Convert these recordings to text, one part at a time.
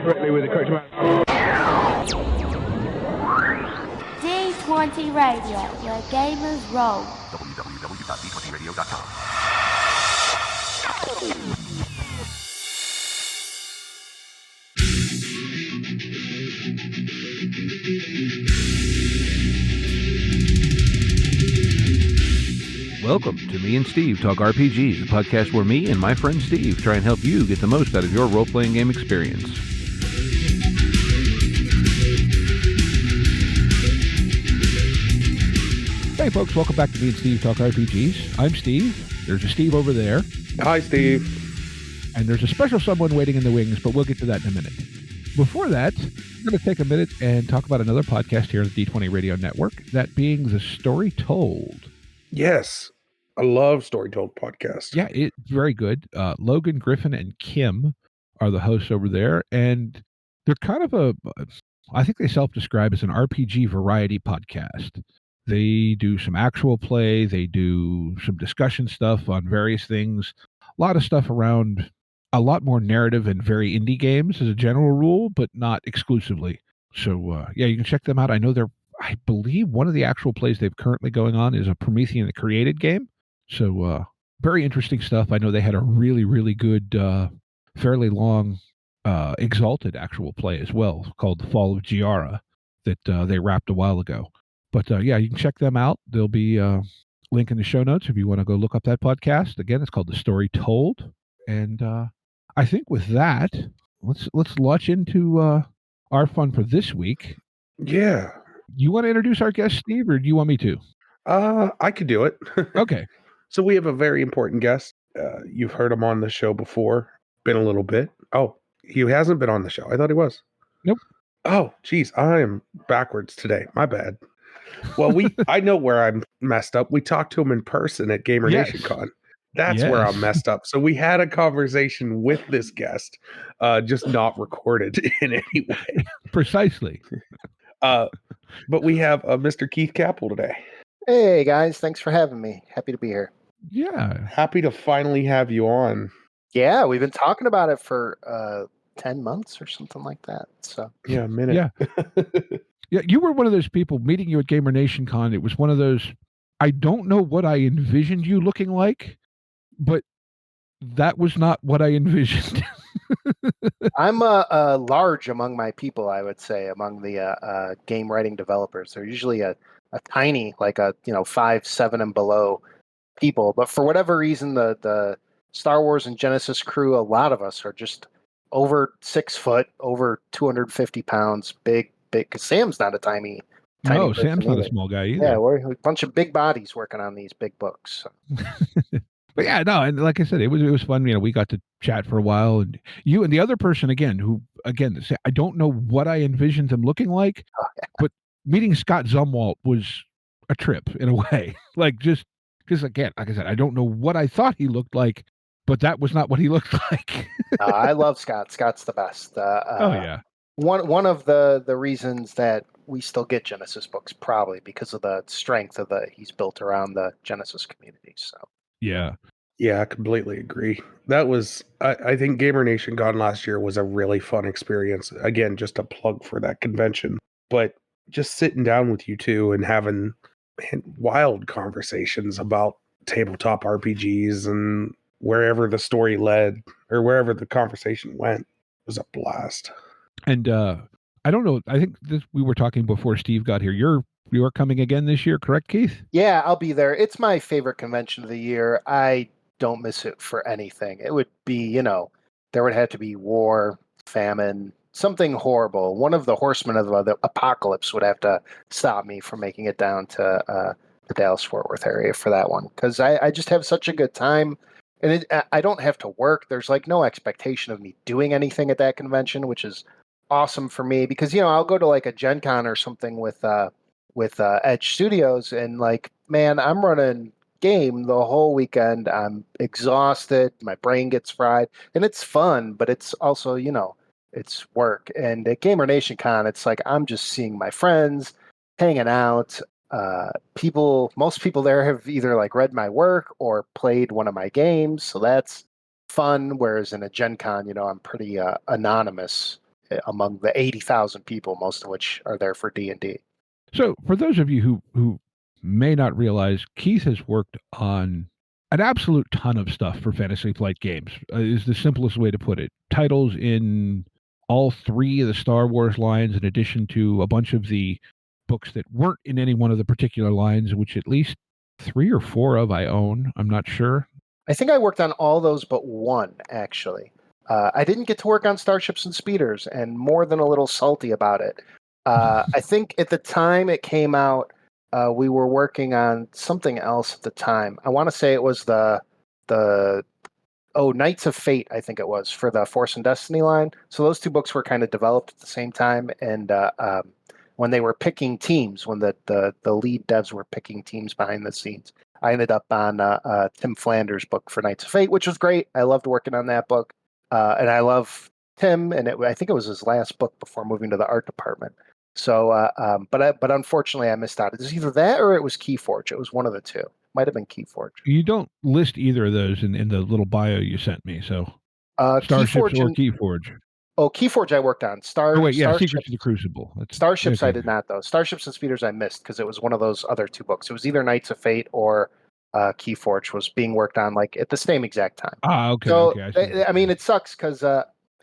correctly with the correct amount. D20 Radio, where gamers roll. www.d20radio.com. Welcome to Me and Steve Talk RPGs, a podcast where me and my friend Steve try and help you get the most out of your role-playing game experience. Hey folks, welcome back to Me and Steve Talk RPGs. I'm Steve. There's a Steve over there. Hi, Steve. And there's a special someone waiting in the wings, but we'll get to that in a minute. Before that, I'm going to take a minute and talk about another podcast here on the D20 Radio Network, that being The Story Told. Yes, I love Story Told podcast. Yeah, it's very good. Logan, Griffin, and Kim are the hosts over there, and they're kind of I think they self-describe as an RPG variety podcast. They do some actual play, they do some discussion stuff on various things, a lot of stuff around a lot more narrative and very indie games as a general rule, but not exclusively. So, yeah, you can check them out. I believe one of the actual plays they've currently going on is a Promethean the Created game. So, very interesting stuff. I know they had a really, really good, fairly long, Exalted actual play as well, called The Fall of Giara, that they wrapped a while ago. But, yeah, you can check them out. There'll be a link in the show notes if you want to go look up that podcast. Again, it's called The Story Told. And I think with that, let's launch into our fun for this week. Yeah. You want to introduce our guest, Steve, or do you want me to? I could do it. Okay. So we have a very important guest. You've heard him on the show before. Been a little bit. Oh, he hasn't been on the show. I thought he was. Nope. Oh, geez. I am backwards today. My bad. Well, I know where I'm messed up. We talked to him in person at Gamer Nation Con. That's where I'm messed up. So we had a conversation with this guest, just not recorded in any way. Precisely. But we have Mr. Keith Kappel today. Hey guys, thanks for having me. Happy to be here. Yeah. Happy to finally have you on. Yeah, we've been talking about it for 10 months or something like that. So yeah, a minute. Yeah. Yeah, you were one of those people meeting you at Gamer Nation Con. It was one of those, I don't know what I envisioned you looking like, but that was not what I envisioned. I'm large among my people, I would say, among the game writing developers. They're usually a tiny, like 5, 7 and below people. But for whatever reason, the Star Wars and Genesys crew, a lot of us are just over 6 foot, over 250 pounds, big. Because Sam's not a tiny no, Sam's not a small guy either. Yeah, we're a bunch of big bodies working on these big books. So. But yeah, no, and like I said, it was fun. We got to chat for a while, and you and the other person who I don't know what I envisioned them looking like, but meeting Scott Zumwalt was a trip in a way. Like just again, like I said, I don't know what I thought he looked like, but that was not what he looked like. I love Scott. Scott's the best. Oh yeah. One of the reasons that we still get Genesys books probably because of the strength of he's built around the Genesys community. So yeah, I completely agree. That was I think Gamer Nation Con last year was a really fun experience. Again, just a plug for that convention, but just sitting down with you two and having wild conversations about tabletop RPGs and wherever the story led or wherever the conversation went was a blast. And I don't know. I think we were talking before Steve got here. You're coming again this year, correct, Keith? Yeah, I'll be there. It's my favorite convention of the year. I don't miss it for anything. It would be, there would have to be war, famine, something horrible. One of the horsemen of the apocalypse would have to stop me from making it down to the Dallas-Fort Worth area for that one. Because I just have such a good time. And I don't have to work. There's no expectation of me doing anything at that convention, which is awesome for me because I'll go to a Gen Con or something with Edge Studios and man, I'm running game the whole weekend. I'm exhausted, my brain gets fried, and it's fun, but it's also it's work. And at Gamer Nation Con, it's I'm just seeing my friends, hanging out. Most people there have either read my work or played one of my games, so that's fun. Whereas in a Gen Con, I'm pretty anonymous among the 80,000 people, most of which are there for D&D. So, for those of you who may not realize, Keith has worked on an absolute ton of stuff for Fantasy Flight Games, is the simplest way to put it. Titles in all 3 of the Star Wars lines, in addition to a bunch of the books that weren't in any one of the particular lines, which at least 3 or 4 of I own. I'm not sure. I think I worked on all those but one, actually. I didn't get to work on Starships and Speeders, and more than a little salty about it. I think at the time it came out, we were working on something else at the time. I want to say it was the Knights of Fate, I think it was, for the Force and Destiny line. So those 2 books were kind of developed at the same time, and when they were picking teams, when the lead devs were picking teams behind the scenes, I ended up on Tim Flanders' book for Knights of Fate, which was great. I loved working on that book, and I love Tim, and I think it was his last book before moving to the art department. So, but unfortunately, I missed out. It was either that or it was Keyforge. It was one of the 2. Might have been Keyforge. You don't list either of those in the little bio you sent me. So, Starships Keyforge or Keyforge. Keyforge I worked on. Secrets Starships, of the Crucible. Starships I did not, though. Starships and Speeders I missed because it was one of those other 2 books. It was either Knights of Fate or Keyforge was being worked on like at the same exact time. Okay. So, Okay, I mean, it sucks because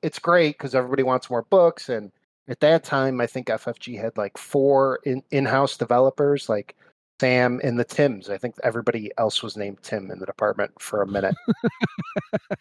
it's great because everybody wants more books. And at that time, I think FFG had like 4 in-house developers, like Sam and the Tims. I think everybody else was named Tim in the department for a minute.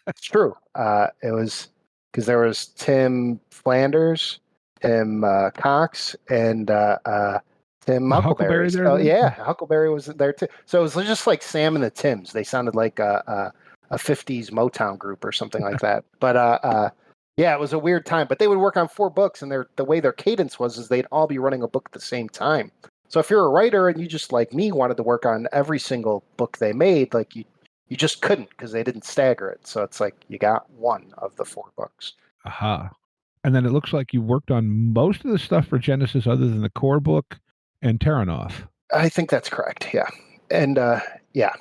It's true. It was because there was Tim Flanders, Tim Cox, and Tim Huckleberry. Huckleberry was there too. So it was just like Sam and the Tims. They sounded like a 50s Motown group or something like that. But yeah, it was a weird time. But they would work on 4 books, and the way their cadence was is they'd all be running a book at the same time. So if you're a writer and you just like me wanted to work on every single book they made, like you just couldn't because they didn't stagger it. So it's like you got one of the 4 books. Aha. And then it looks like you worked on most of the stuff for Genesys other than the core book and Terranoff. I think that's correct, yeah. And yeah,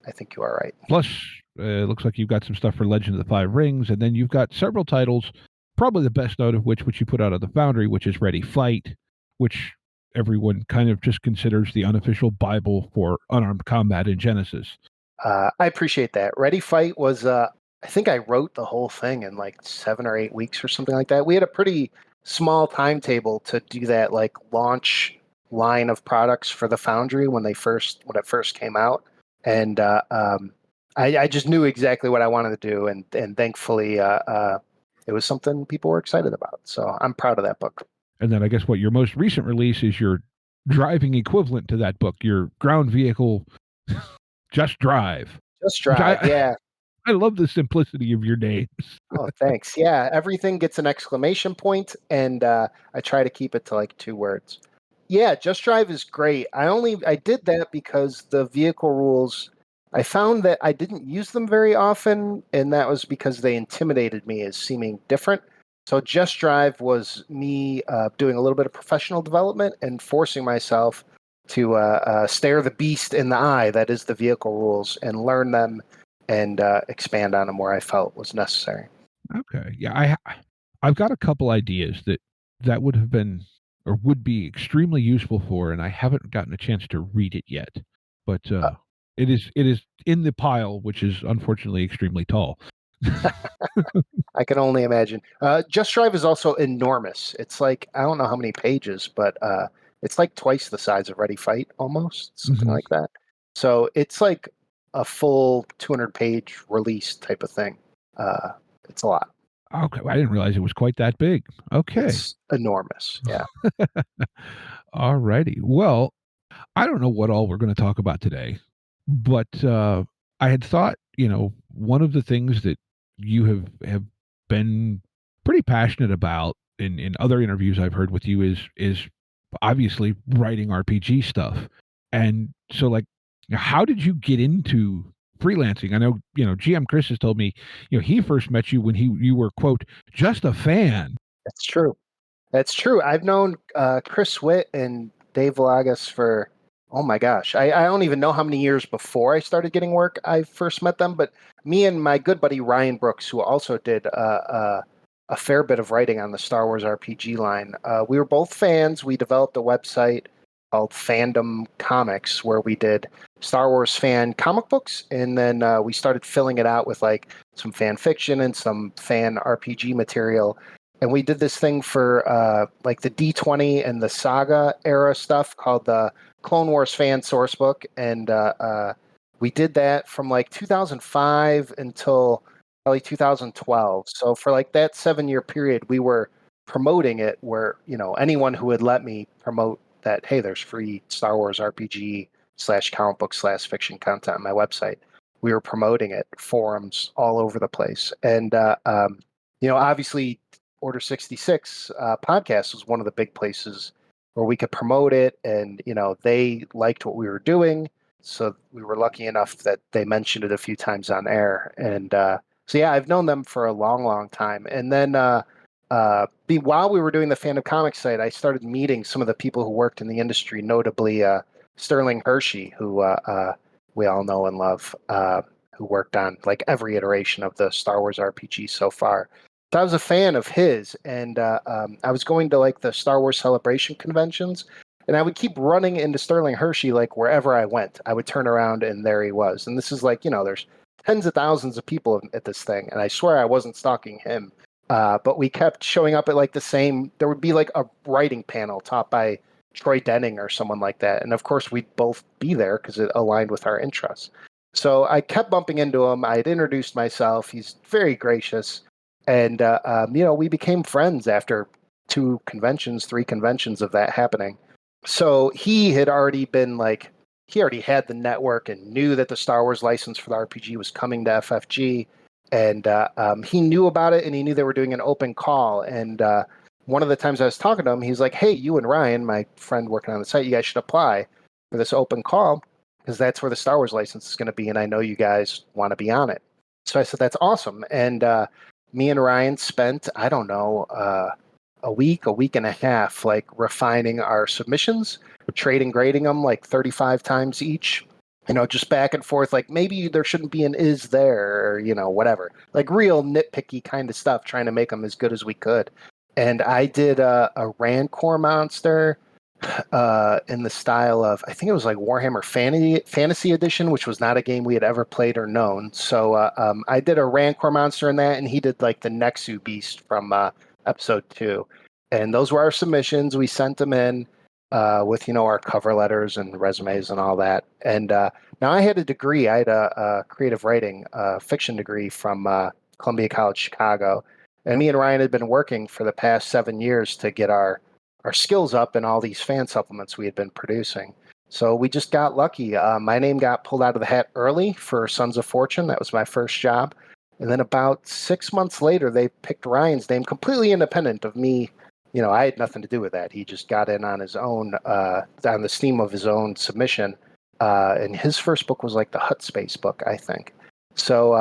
I think you are right. Plus, it looks like you've got some stuff for Legend of the Five Rings, and then you've got several titles, probably the best note of which you put out of the Foundry, which is Ready Fight, which everyone kind of just considers the unofficial Bible for unarmed combat in Genesys. I appreciate that. Ready Fight was, I think I wrote the whole thing in like 7 or 8 weeks or something like that. We had a pretty small timetable to do that like launch line of products for the Foundry when it first came out. And I just knew exactly what I wanted to do. And thankfully, it was something people were excited about. So I'm proud of that book. And then I guess what your most recent release is your driving equivalent to that book, your ground vehicle, Just Drive. Just Drive, yeah. I love the simplicity of your names. Oh, thanks. Yeah, everything gets an exclamation point, and I try to keep it to like 2 words. Yeah, Just Drive is great. I did that because the vehicle rules, I found that I didn't use them very often, and that was because they intimidated me as seeming different. So Just Drive was me doing a little bit of professional development and forcing myself to stare the beast in the eye, that is the vehicle rules, and learn them and expand on them where I felt was necessary. Okay. Yeah, I've got a couple ideas that would have been or would be extremely useful for, and I haven't gotten a chance to read it yet. But it is in the pile, which is unfortunately extremely tall. I can only imagine. Just Drive is also enormous. It's like, I don't know how many pages, but it's like twice the size of Ready Fight, almost, something like that. So it's like a full 200-page release type of thing. It's a lot. Okay, I didn't realize it was quite that big. Okay. It's enormous, yeah. All righty. Well, I don't know what all we're going to talk about today, but I had thought, one of the things that you have been pretty passionate about in other interviews I've heard with you is obviously writing RPG stuff. And so, like, how did you get into freelancing? I know, GM Chris has told me, he first met you when you were, quote, just a fan. That's true. I've known Chris Witt and Dave Velagas for, oh my gosh, I don't even know how many years before I started getting work I first met them, but me and my good buddy Ryan Brooks, who also did a fair bit of writing on the Star Wars RPG line. We were both fans. We developed a website called Fandom Comics where we did Star Wars fan comic books, and then we started filling it out with like some fan fiction and some fan RPG material. And we did this thing for like the D20 and the Saga era stuff called the Clone Wars Fan Sourcebook, and we did that from like 2005 until probably 2012. So for like that 7-year period, we were promoting it where, you know, anyone who would let me promote that, hey, there's free Star Wars RPG / comic book / fiction content on my website. We were promoting it, forums all over the place. And, you know, obviously Order 66 podcast was one of the big places where we could promote it. And, you know, they liked what we were doing. So we were lucky enough that they mentioned it a few times on air. And so, yeah, I've known them for a long, long time. And then while we were doing the Fandom Comics site, I started meeting some of the people who worked in the industry, notably Sterling Hershey, who we all know and love, who worked on like every iteration of the Star Wars RPG so far. So I was a fan of his, and I was going to like the Star Wars Celebration conventions, and I would keep running into Sterling Hershey like wherever I went. I would turn around, and there he was. And this is like, you know, there's tens of thousands of people at this thing, and I swear I wasn't stalking him. But we kept showing up at like the same, there would be like a writing panel taught by Troy Denning or someone like that. And of course, we'd both be there because it aligned with our interests. So I kept bumping into him. I had introduced myself. He's very gracious. And, you know, we became friends after 3 conventions of that happening. So he had already been like, he already had the network and knew that the Star Wars license for the RPG was coming to FFG. And he knew about it, and he knew they were doing an open call. And one of the times I was talking to him, he's like, hey, you and Ryan, my friend working on the site, you guys should apply for this open call because that's where the Star Wars license is going to be, and I know you guys want to be on it. So I said, that's awesome. And me and Ryan spent, I don't know, a week and a half, like refining our submissions, trading, grading them like 35 times each. You know, just back and forth, like maybe there shouldn't be an is there, or, you know, whatever. Like real nitpicky kind of stuff, trying to make them as good as we could. And I did a Rancor monster in the style of, I think it was like Warhammer Fantasy Edition, which was not a game we had ever played or known. So I did a Rancor monster in that, and he did like the Nexu Beast from episode 2. And those were our submissions. We sent them in. With, you know, our cover letters and resumes and all that. And now I had a degree. I had a creative writing fiction degree from Columbia College Chicago. And me and Ryan had been working for the past 7 years to get our skills up in all these fan supplements we had been producing. So we just got lucky. My name got pulled out of the hat early for Sons of Fortune. That was my first job. And then about 6 months later, they picked Ryan's name, completely independent of me. You know, I had nothing to do with that. He just got in on his own, on the steam of his own submission. And his first book was like the Hut Space book, I think. So,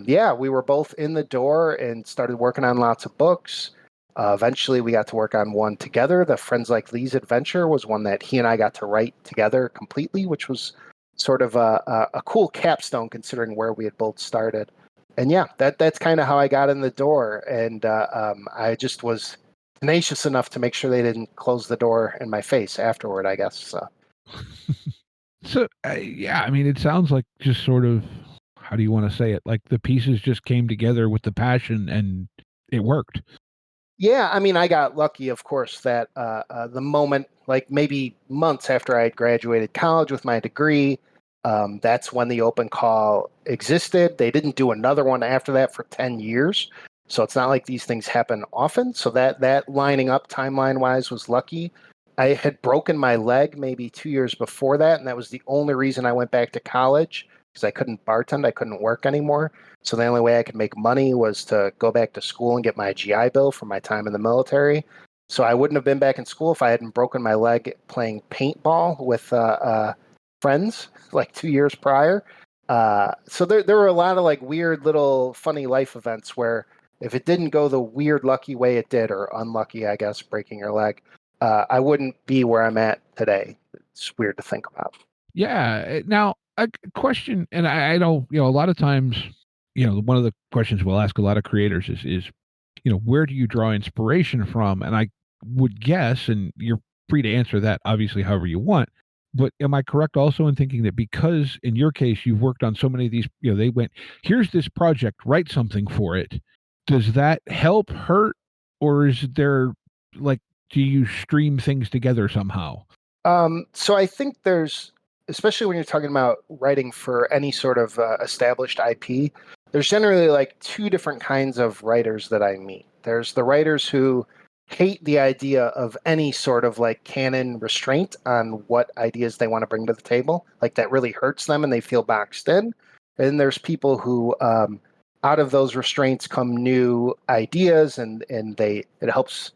yeah, we were both in the door and started working on lots of books. Eventually, we got to work on one together. The Friends Like Lee's Adventure was one that he and I got to write together completely, which was sort of a cool capstone considering where we had both started. And yeah, that's kind of how I got in the door. And I just was tenacious enough to make sure they didn't close the door in my face afterward, I guess. So, so yeah, I mean, it sounds like just sort of, how do you want to say it? Like the pieces just came together with the passion and it worked. Yeah, I mean, I got lucky, of course, that the moment, like maybe months after I had graduated college with my degree, that's when the open call existed. They didn't do another one after that for 10 years. So it's not like these things happen often. So that lining up timeline-wise was lucky. I had broken my leg maybe 2 years before that, and that was the only reason I went back to college, because I couldn't bartend, I couldn't work anymore. So the only way I could make money was to go back to school and get my GI Bill from my time in the military. So I wouldn't have been back in school if I hadn't broken my leg playing paintball with friends like 2 years prior. So there were a lot of like weird little funny life events where if it didn't go the weird lucky way it did, or unlucky, I guess, breaking your leg, I wouldn't be where I'm at today. It's weird to think about. Yeah. Now, a question, and I know, you know, a lot of times, you know, one of the questions we'll ask a lot of creators is, where do you draw inspiration from? And I would guess, and you're free to answer that obviously however you want, but am I correct also in thinking that because in your case you've worked on so many of these, they went, here's this project, write something for it. Does that help, hurt, or is there like, do you stream things together somehow? So I think there's, especially when you're talking about writing for any sort of established IP, there's generally like two different kinds of writers that I meet. There's the writers who hate the idea of any sort of like canon restraint on what ideas they want to bring to the table. Like that really hurts them and they feel boxed in. And there's people who, out of those restraints come new ideas, and it helps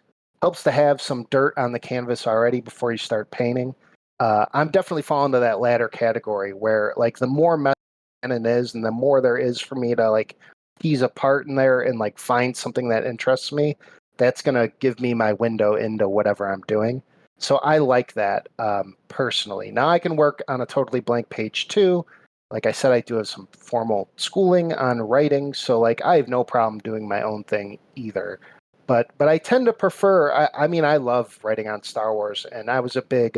to have some dirt on the canvas already before you start painting. I'm definitely falling to that latter category where like the more messy canon is and the more there is for me to like tease apart in there and like find something that interests me, that's going to give me my window into whatever I'm doing. So I like that personally. Now I can work on a totally blank page too. Like I said, I do have some formal schooling on writing. So like I have no problem doing my own thing either. But I tend to prefer, I mean, I love writing on Star Wars, and I was a big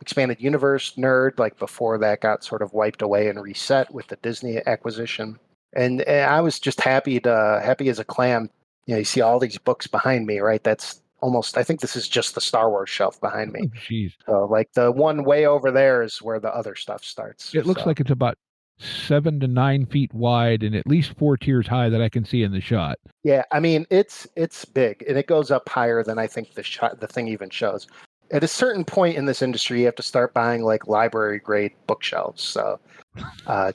expanded universe nerd, like before that got sort of wiped away and reset with the Disney acquisition. And I was just happy as a clam. You see all these books behind me, right? That's almost, I think this is just the Star Wars shelf behind me. Oh, jeez. So like the one way over there is where the other stuff starts. It looks like it's about 7 to 9 feet wide and at least 4 tiers high that I can see in the shot. Yeah, I mean it's big, and it goes up higher than I think the thing even shows. At a certain point in this industry, you have to start buying like library grade bookshelves. So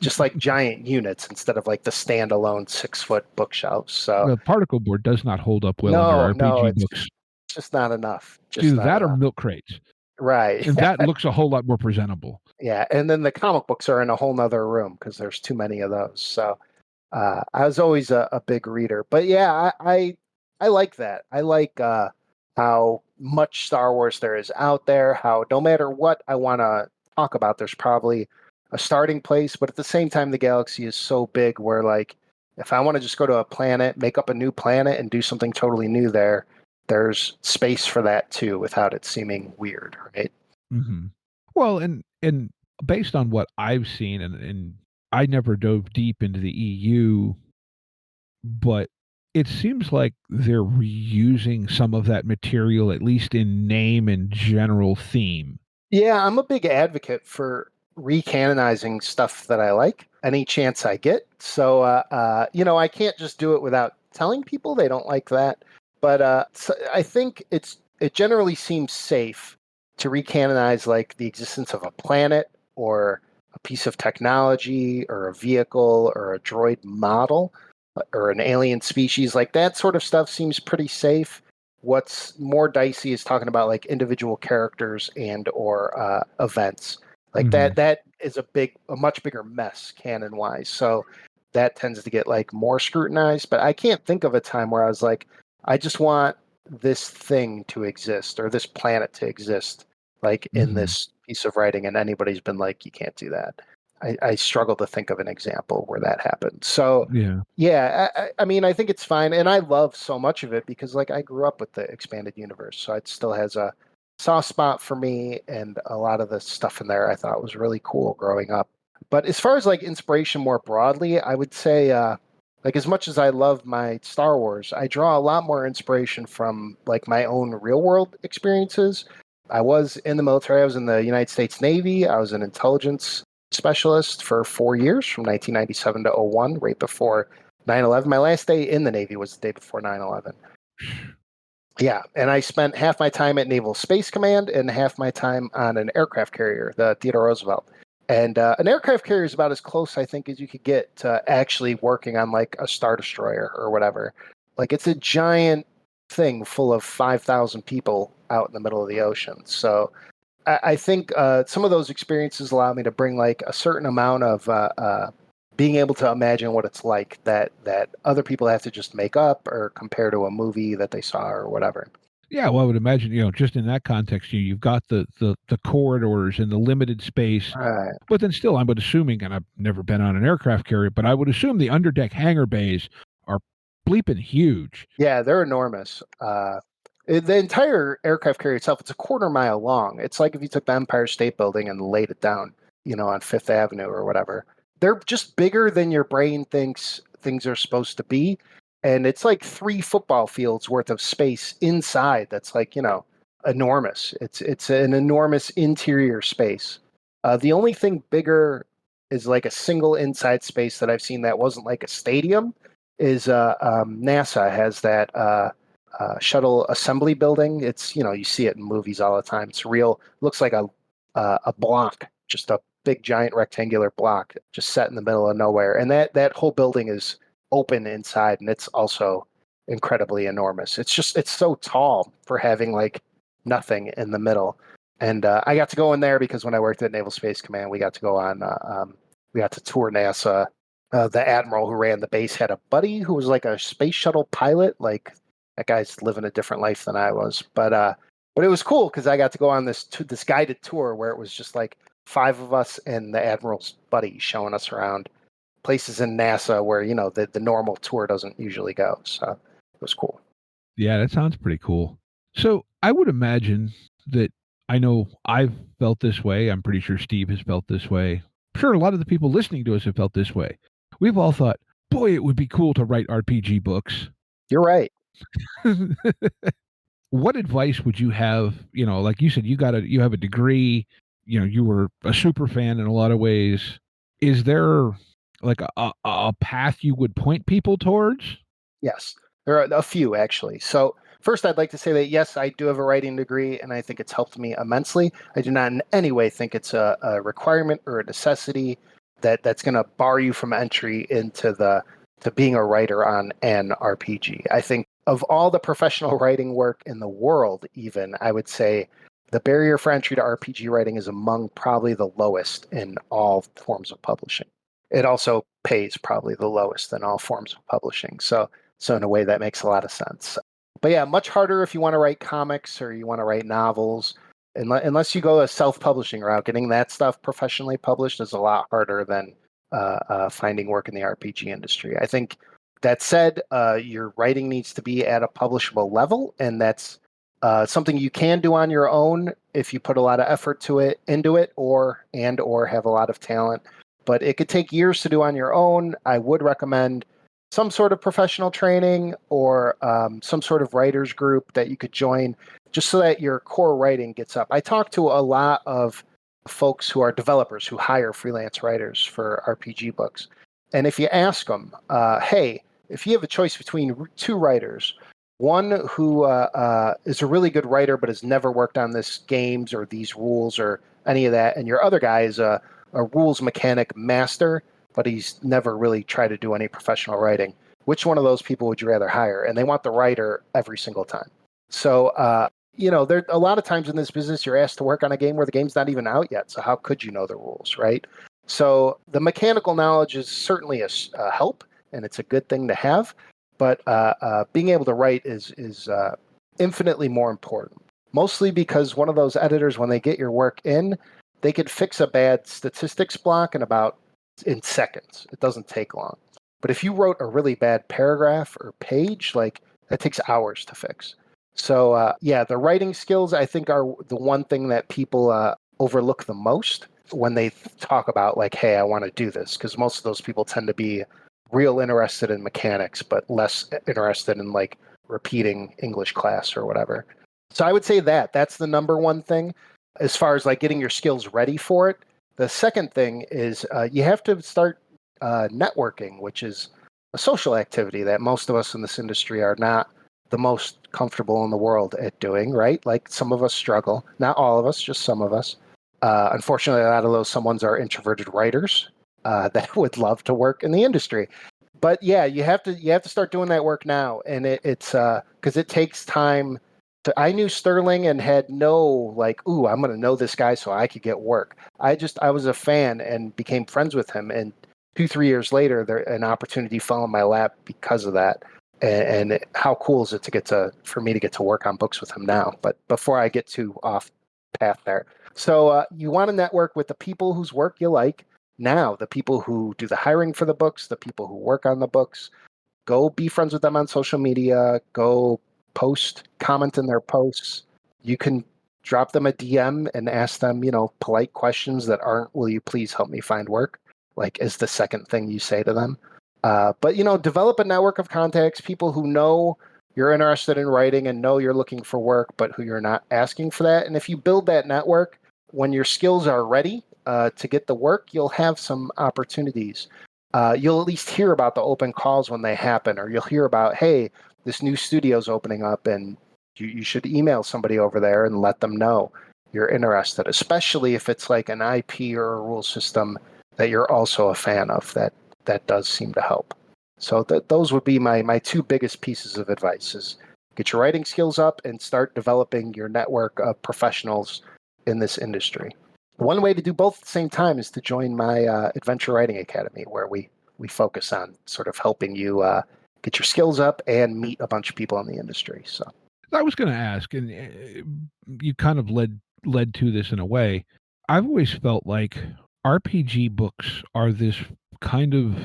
just like giant units instead of like the standalone 6-foot bookshelves. So the particle board does not hold up well under RPG books. It's just not enough. Either that or milk crates. Right. And that looks a whole lot more presentable. Yeah, and then the comic books are in a whole nother room because there's too many of those. So I was always a big reader. But yeah, I like that. I like how much Star Wars there is out there, how no matter what I want to talk about, there's probably a starting place. But at the same time, the galaxy is so big where like if I want to just go to a planet, make up a new planet and do something totally new there, there's space for that too without it seeming weird, right? Mm-hmm. Well, and based on what I've seen, and I never dove deep into the EU, but it seems like they're reusing some of that material, at least in name and general theme. Yeah, I'm a big advocate for recanonizing stuff that I like any chance I get. So, I can't just do it without telling people. They don't like that. But so I think it generally seems safe to recanonize like the existence of a planet or a piece of technology or a vehicle or a droid model or an alien species. Like that sort of stuff seems pretty safe. What's more dicey is talking about like individual characters and or events. Like that is a much bigger mess canon wise. So that tends to get like more scrutinized. But I can't think of a time where I was like, I just want this thing to exist or this planet to exist, like in this piece of writing, and anybody's been like, you can't do that. I struggle to think of an example where that happened. So I mean, I think it's fine, and I love so much of it because like I grew up with the expanded universe, so it still has a soft spot for me, and a lot of the stuff in there I thought was really cool growing up. But as far as like inspiration more broadly, I would say like as much as I love my Star Wars, I draw a lot more inspiration from like my own real world experiences. I was in the military. I was in the United States Navy. I was an intelligence specialist for 4 years from 1997 to 01, right before 9/11. My last day in the Navy was the day before 9/11. Yeah, and I spent half my time at Naval Space Command and half my time on an aircraft carrier, the Theodore Roosevelt. And an aircraft carrier is about as close, I think, as you could get to actually working on like a Star Destroyer or whatever. Like it's a giant thing full of 5,000 people out in the middle of the ocean. So I think some of those experiences allow me to bring like a certain amount of being able to imagine what it's like that other people have to just make up or compare to a movie that they saw or whatever. Yeah, well, I would imagine, just in that context, you've got the corridors and the limited space. Right. But then still, I would assuming, and I've never been on an aircraft carrier, but I would assume the underdeck hangar bays are bleeping huge. Yeah, they're enormous. The entire aircraft carrier itself, it's a quarter mile long. It's like if you took the Empire State Building and laid it down, on Fifth Avenue or whatever. They're just bigger than your brain thinks things are supposed to be. And it's like 3 football fields worth of space inside that's like, enormous. It's an enormous interior space. The only thing bigger is like a single inside space that I've seen that wasn't like a stadium is NASA has that shuttle assembly building. It's, you see it in movies all the time. It's real. Looks like a block, just a big giant rectangular block just set in the middle of nowhere. And that whole building is open inside, and it's also incredibly enormous. It's so tall for having like nothing in the middle. And I got to go in there because when I worked at Naval Space Command, we got to go on, we got to tour NASA. The admiral who ran the base had a buddy who was like a space shuttle pilot. Like that guy's living a different life than I was. But it was cool because I got to go on this guided tour where it was just like 5 of us and the admiral's buddy showing us around places in NASA where, the normal tour doesn't usually go. So it was cool. Yeah, that sounds pretty cool. So I would imagine that, I know I've felt this way. I'm pretty sure Steve has felt this way. I'm sure a lot of the people listening to us have felt this way. We've all thought, boy, it would be cool to write RPG books. You're right. What advice would you have? Like you said, you have a degree, you were a super fan in a lot of ways. Is there like a path you would point people towards? Yes, there are a few actually. So first, I'd like to say that yes, I do have a writing degree, and I think it's helped me immensely. I do not in any way think it's a requirement or a necessity that's going to bar you from entry into to being a writer on an RPG. I think of all the professional writing work in the world, even I would say the barrier for entry to RPG writing is among probably the lowest in all forms of publishing. It also pays probably the lowest in all forms of publishing. So in a way that makes a lot of sense. But yeah, much harder if you want to write comics or you want to write novels. Unless you go a self-publishing route, getting that stuff professionally published is a lot harder than finding work in the RPG industry. I think that said, your writing needs to be at a publishable level, and that's something you can do on your own if you put a lot of effort into it, or have a lot of talent. But it could take years to do on your own. I would recommend some sort of professional training or some sort of writers group that you could join just so that your core writing gets up. I talk to a lot of folks who are developers who hire freelance writers for RPG books. And if you ask them, hey, if you have a choice between 2 writers, one who is a really good writer but has never worked on this games or these rules or any of that, and your other guy is a rules mechanic master, but he's never really tried to do any professional writing, which one of those people would you rather hire? And they want the writer every single time. So, there a lot of times in this business, you're asked to work on a game where the game's not even out yet. So how could you know the rules, right? So the mechanical knowledge is certainly a help, and it's a good thing to have. But being able to write is infinitely more important, mostly because one of those editors, when they get your work in, they could fix a bad statistics block in seconds. It doesn't take long. But if you wrote a really bad paragraph or page, like that takes hours to fix. So the writing skills, I think, are the one thing that people overlook the most when they talk about like, hey, I want to do this, because most of those people tend to be real interested in mechanics, but less interested in like repeating English class or whatever. So I would say that's the number one thing as far as like getting your skills ready for it. The second thing is you have to start networking, which is a social activity that most of us in this industry are not the most comfortable in the world at doing, right? Like some of us struggle, not all of us, just some of us. Unfortunately, a lot of those someones are introverted writers that would love to work in the industry. But yeah, you have to start doing that work now, and it's because it takes time. I knew Sterling and had no like, ooh, I'm going to know this guy so I could get work. I was a fan and became friends with him, and 2-3 years later, an opportunity fell in my lap because of that. And how cool is it for me to get to work on books with him now? But before I get too off path there, so you want to network with the people whose work you like now, the people who do the hiring for the books, the people who work on the books. go be friends with them on social media, go comment in their posts. You can drop them a DM and ask them, polite questions that aren't, will you please help me find work? Like, is the second thing you say to them. But, develop a network of contacts, people who know you're interested in writing and know you're looking for work, but who you're not asking for that. And if you build that network, when your skills are ready to get the work, you'll have some opportunities. You'll at least hear about the open calls when they happen, or you'll hear about, hey, this new studio's opening up, and you should email somebody over there and let them know you're interested, especially if it's like an IP or a rule system that you're also a fan of. That does seem to help. So those would be my two biggest pieces of advice: is get your writing skills up and start developing your network of professionals in this industry. One way to do both at the same time is to join my Adventure Writing Academy, where we focus on sort of helping you get your skills up and meet a bunch of people in the industry. So I was going to ask, and you kind of led to this in a way. I've always felt like RPG books are this kind of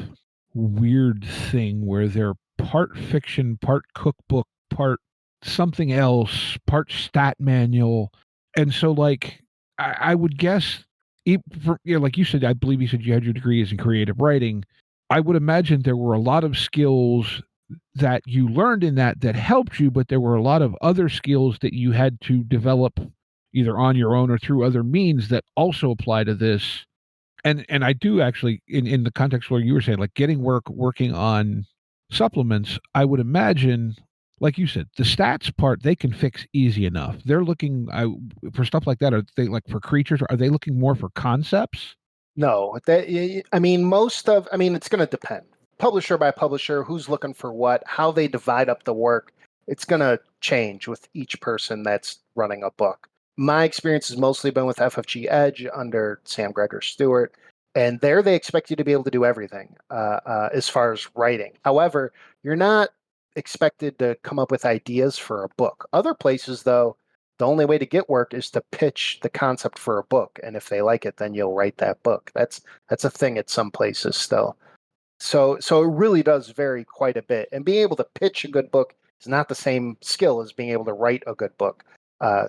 weird thing where they're part fiction, part cookbook, part something else, part stat manual. And so, like, I would guess, like you said, I believe you said you had your degree in creative writing. I would imagine there were a lot of skills that you learned in that helped you, but there were a lot of other skills that you had to develop either on your own or through other means that also apply to this. And I do actually, in the context where you were saying, like getting working on supplements, I would imagine, like you said, the stats part they can fix easy enough. They're looking for stuff like that. Are they, like, for creatures? Are they looking more for concepts? No, it's going to depend. Publisher by publisher, who's looking for what, how they divide up the work. It's going to change with each person that's running a book. My experience has mostly been with FFG Edge under Sam Gregor Stewart, and there they expect you to be able to do everything as far as writing. However, you're not expected to come up with ideas for a book. Other places, though, the only way to get work is to pitch the concept for a book, and if they like it, then you'll write that book. That's a thing at some places still. So it really does vary quite a bit, and being able to pitch a good book is not the same skill as being able to write a good book.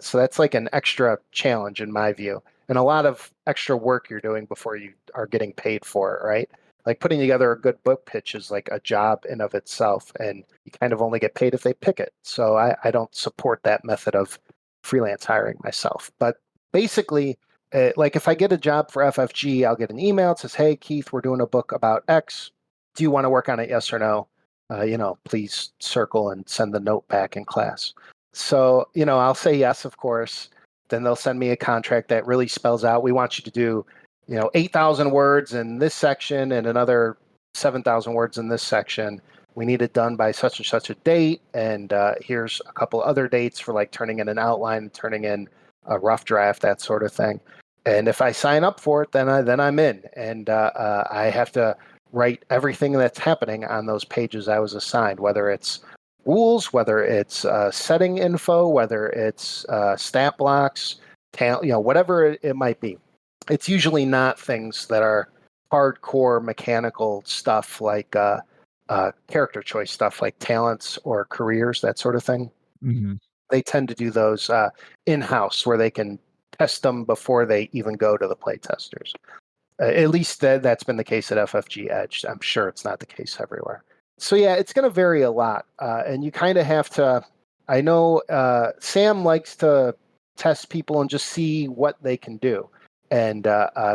So that's like an extra challenge in my view, and a lot of extra work you're doing before you are getting paid for it, right? Like putting together a good book pitch is like a job in of itself, and you kind of only get paid if they pick it. So I don't support that method of freelance hiring myself. But basically, like if I get a job for FFG, I'll get an email that says, hey, Keith, we're doing a book about X. Do you want to work on it? Yes or no? Please circle and send the note back in class. So, I'll say yes, of course. Then they'll send me a contract that really spells out, we want you to do, 8,000 words in this section and another 7,000 words in this section. We need it done by such and such a date. And here's a couple other dates for like turning in an outline, turning in a rough draft, that sort of thing. And if I sign up for it, then I'm in. And I have to write everything that's happening on those pages I was assigned, whether it's rules, whether it's setting info, whether it's stat blocks, whatever it might be. It's usually not things that are hardcore mechanical stuff like character choice stuff like talents or careers, that sort of thing. Mm-hmm. They tend to do those in-house where they can test them before they even go to the play testers. At least that's been the case at FFG Edge. I'm sure it's not the case everywhere. So yeah, it's going to vary a lot. And you kind of have to, I know Sam likes to test people and just see what they can do and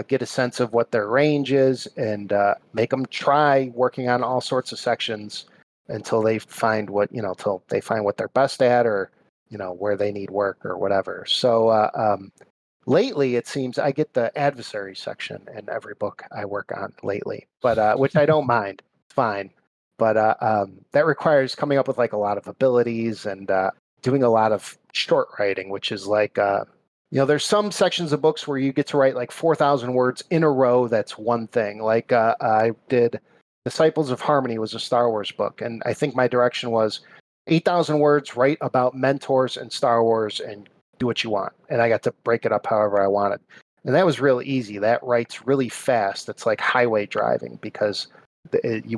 get a sense of what their range is and make them try working on all sorts of sections until they find what they're best at, or, where they need work or whatever. So lately, it seems I get the adversary section in every book I work on lately, but which I don't mind. It's fine. But that requires coming up with like a lot of abilities and doing a lot of short writing, which is like, there's some sections of books where you get to write like 4,000 words in a row. That's one thing. Like I did Disciples of Harmony was a Star Wars book. And I think my direction was 8,000 words, write about mentors and Star Wars and do what you want. And I got to break it up however I wanted. And that was real easy. That writes really fast. It's like highway driving because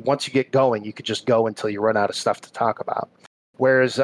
Once you get going, you could just go until you run out of stuff to talk about. Whereas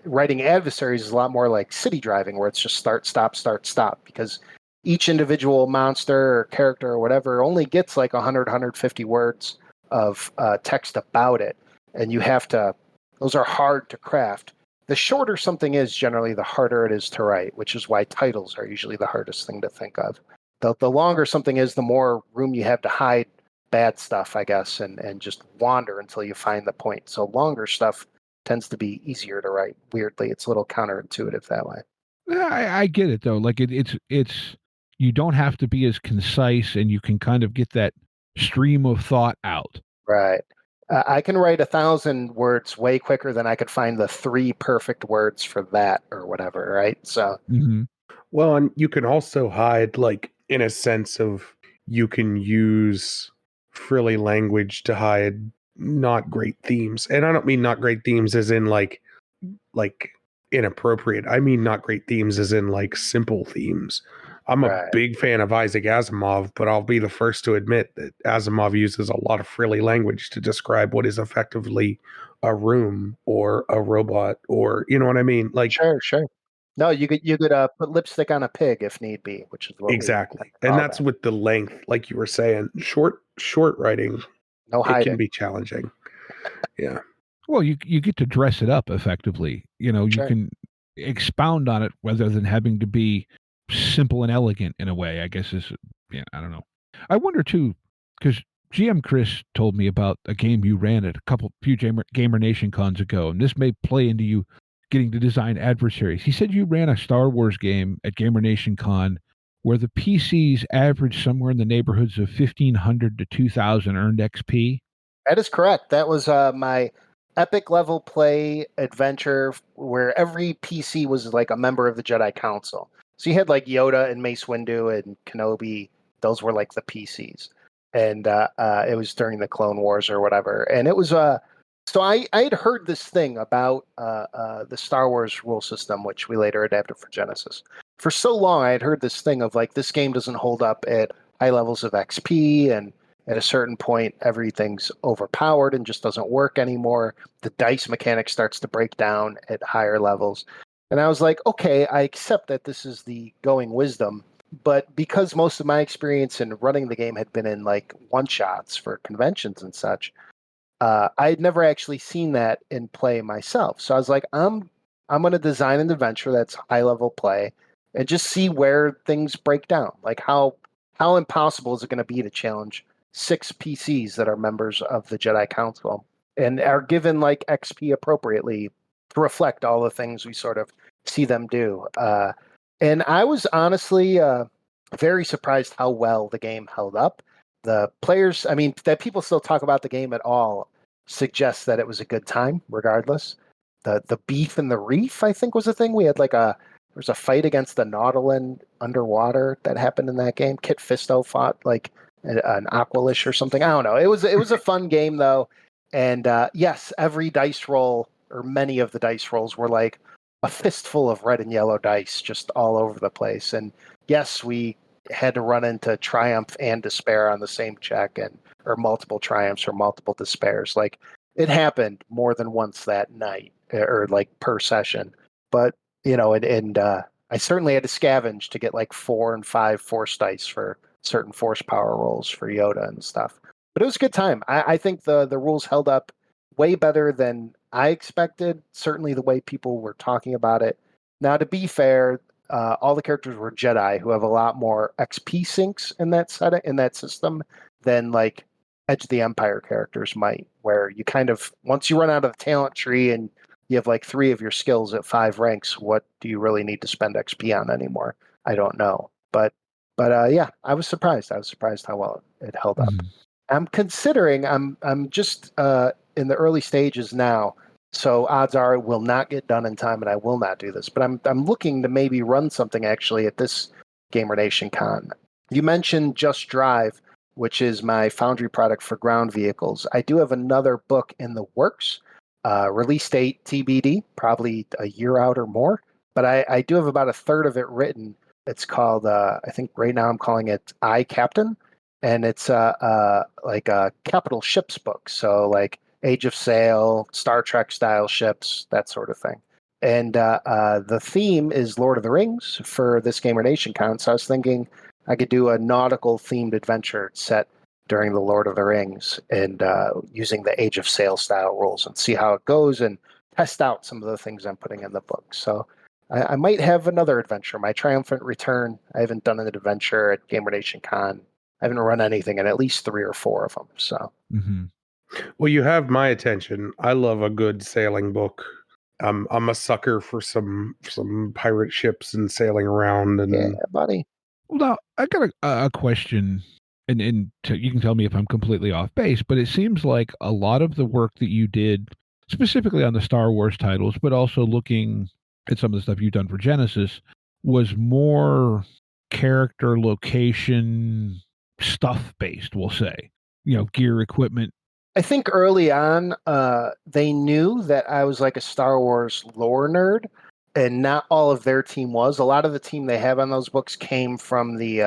writing adversaries is a lot more like city driving, where it's just start, stop, because each individual monster or character or whatever only gets like 100, 150 words of text about it. And you have to, those are hard to craft. The shorter something is, generally, the harder it is to write, which is why titles are usually the hardest thing to think of. The longer something is, the more room you have to hide bad stuff, I guess, and just wander until you find the point. So longer stuff tends to be easier to write. Weirdly, it's a little counterintuitive that way. Yeah, I get it though. Like it's you don't have to be as concise, and you can kind of get that stream of thought out. Right. I can write 1,000 words way quicker than I could find the 3 perfect words for that or whatever. Right. So. Mm-hmm. Well, and you can also hide, like, in a sense of, you can use frilly language to hide not great themes. And I don't mean not great themes as in like inappropriate. I mean not great themes as in like simple themes. I'm a big fan of Isaac Asimov, but I'll be the first to admit that Asimov uses a lot of frilly language to describe what is effectively a room or a robot, or, you know what I mean? Like, Sure. No, you could put lipstick on a pig if need be, which is what exactly. And that's with the length, like you were saying, short writing. No hiding. It can be challenging. Yeah. Well, you get to dress it up effectively. You know, you can expound on it rather than having to be simple and elegant in a way, I guess is, yeah, I don't know. I wonder too, because GM Chris told me about a game you ran at few Gamer Nation cons ago, and this may play into you getting to design adversaries. He said you ran a Star Wars game at Gamer Nation Con where the PCs averaged somewhere in the neighborhoods of 1,500 to 2,000 earned XP. That is correct. That was my epic level play adventure where every PC was like a member of the Jedi Council. So you had like Yoda and Mace Windu and Kenobi. Those were like the PCs. And it was during the Clone Wars or whatever. And it was so I had heard this thing about the Star Wars rule system, which we later adapted for Genesys. For so long, I had heard this thing of like, this game doesn't hold up at high levels of XP, and at a certain point, everything's overpowered and just doesn't work anymore. The dice mechanic starts to break down at higher levels. And I was like, okay, I accept that this is the going wisdom. But because most of my experience in running the game had been in like one-shots for conventions and such, I had never actually seen that in play myself. So I was like, I'm going to design an adventure that's high-level play and just see where things break down. Like how impossible is it going to be to challenge 6 PCs that are members of the Jedi Council and are given like XP appropriately to reflect all the things we sort of see them do. And I was honestly very surprised how well the game held up. The players, I mean, that people still talk about the game at all suggests that it was a good time, regardless. The beef in the reef, I think, was a thing. We had like there was a fight against the Nautilin underwater that happened in that game. Kit Fisto fought like an Aqualish or something. I don't know. It was a fun game though. And yes, every dice roll, or many of the dice rolls, were like a fistful of red and yellow dice just all over the place. And yes, we had to run into triumph and despair on the same check, or multiple triumphs or multiple despairs. Like, it happened more than once that night, or like per session. But and I certainly had to scavenge to get like 4 and 5 force dice for certain force power rolls for Yoda and stuff. But it was a good time. I think the rules held up way better than I expected. Certainly the way people were talking about it. Now, to be fair, all the characters were Jedi, who have a lot more XP sinks in that system than like Edge of the Empire characters might, where you kind of, once you run out of the talent tree and you have like 3 of your skills at 5 ranks, what do you really need to spend XP on anymore? I don't know. But yeah, I was surprised. I was surprised how well it held up. I'm considering, I'm just in the early stages now, so odds are it will not get done in time, and I will not do this. But I'm looking to maybe run something actually at this Gamer Nation Con. You mentioned Just Drive, which is my Foundry product for ground vehicles. I do have another book in the works. Release date TBD, probably a year out or more. But I do have about a third of it written. It's called, I think right now I'm calling it I, Captain. and it's like a capital ships book. So like Age of Sail, Star Trek style ships, that sort of thing. And the theme is Lord of the Rings for this Gamer Nation Con. So I was thinking I could do a nautical themed adventure set during the Lord of the Rings and using the Age of Sail style rules and see how it goes and test out some of the things I'm putting in the book. So I might have another adventure. My Triumphant Return. I haven't done an adventure at Gamer Nation Con. I haven't run anything in at least 3 or 4 of them. So, Well, you have my attention. I love a good sailing book. I'm a sucker for some pirate ships and sailing around. And yeah, buddy. Well, now I got a question, and you can tell me if I'm completely off base, but it seems like a lot of the work that you did, specifically on the Star Wars titles, but also looking at some of the stuff you've done for Genesys, was more character, location, stuff based, we'll say. Gear, equipment. I think early on, they knew that I was like a Star Wars lore nerd, and not all of their team was. A lot of the team they have on those books came from the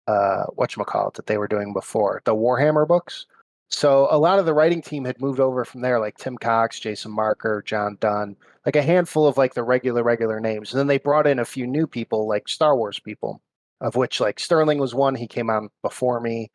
whatchamacallit that they were doing before, the Warhammer books. So a lot of the writing team had moved over from there, like Tim Cox, Jason Marker, John Dunn, like a handful of like the regular names. And then they brought in a few new people, like Star Wars people, of which like Sterling was one. He came on before me.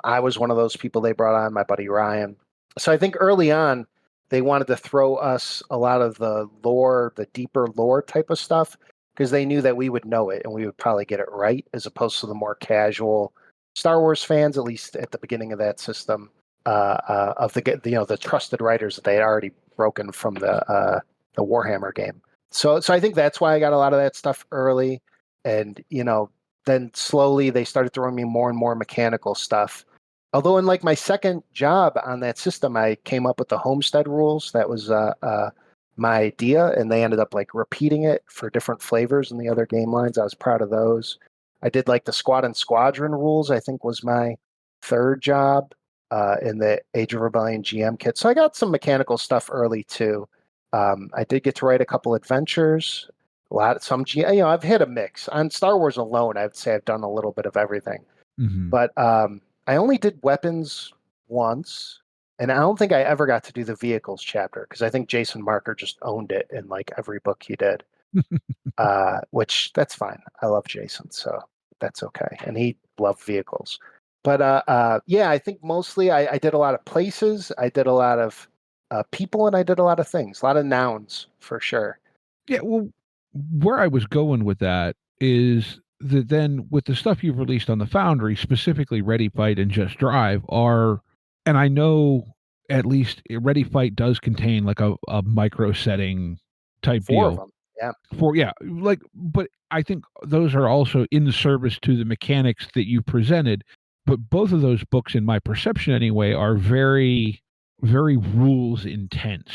I was one of those people they brought on, my buddy Ryan. So I think early on, they wanted to throw us a lot of the lore, the deeper lore type of stuff, because they knew that we would know it and we would probably get it right, as opposed to the more casual Star Wars fans, at least at the beginning of that system, of the trusted writers that they had already broken from the Warhammer game. So I think that's why I got a lot of that stuff early, and then slowly they started throwing me more and more mechanical stuff. Although in like my second job on that system, I came up with the homestead rules. That was my idea, and they ended up like repeating it for different flavors in the other game lines. I was proud of those. I did like the squad and squadron rules, I think was my third job in the Age of Rebellion GM kit. So I got some mechanical stuff early too. I did get to write a couple adventures. I've hit a mix on Star Wars alone. I would say I've done a little bit of everything, but I only did weapons once, and I don't think I ever got to do the vehicles chapter because I think Jason Marker just owned it in like every book he did, which that's fine. I love Jason, so that's okay, and he loved vehicles. But I think mostly I did a lot of places, I did a lot of people, and I did a lot of things, a lot of nouns for sure. Yeah, well, where I was going with that is that then with the stuff you've released on the Foundry, specifically Ready Fight and Just Drive, and I know at least Ready Fight does contain like a micro setting type 4 deal. of them, yeah. But I think those are also in service to the mechanics that you presented. But both of those books, in my perception anyway, are very, very rules intense.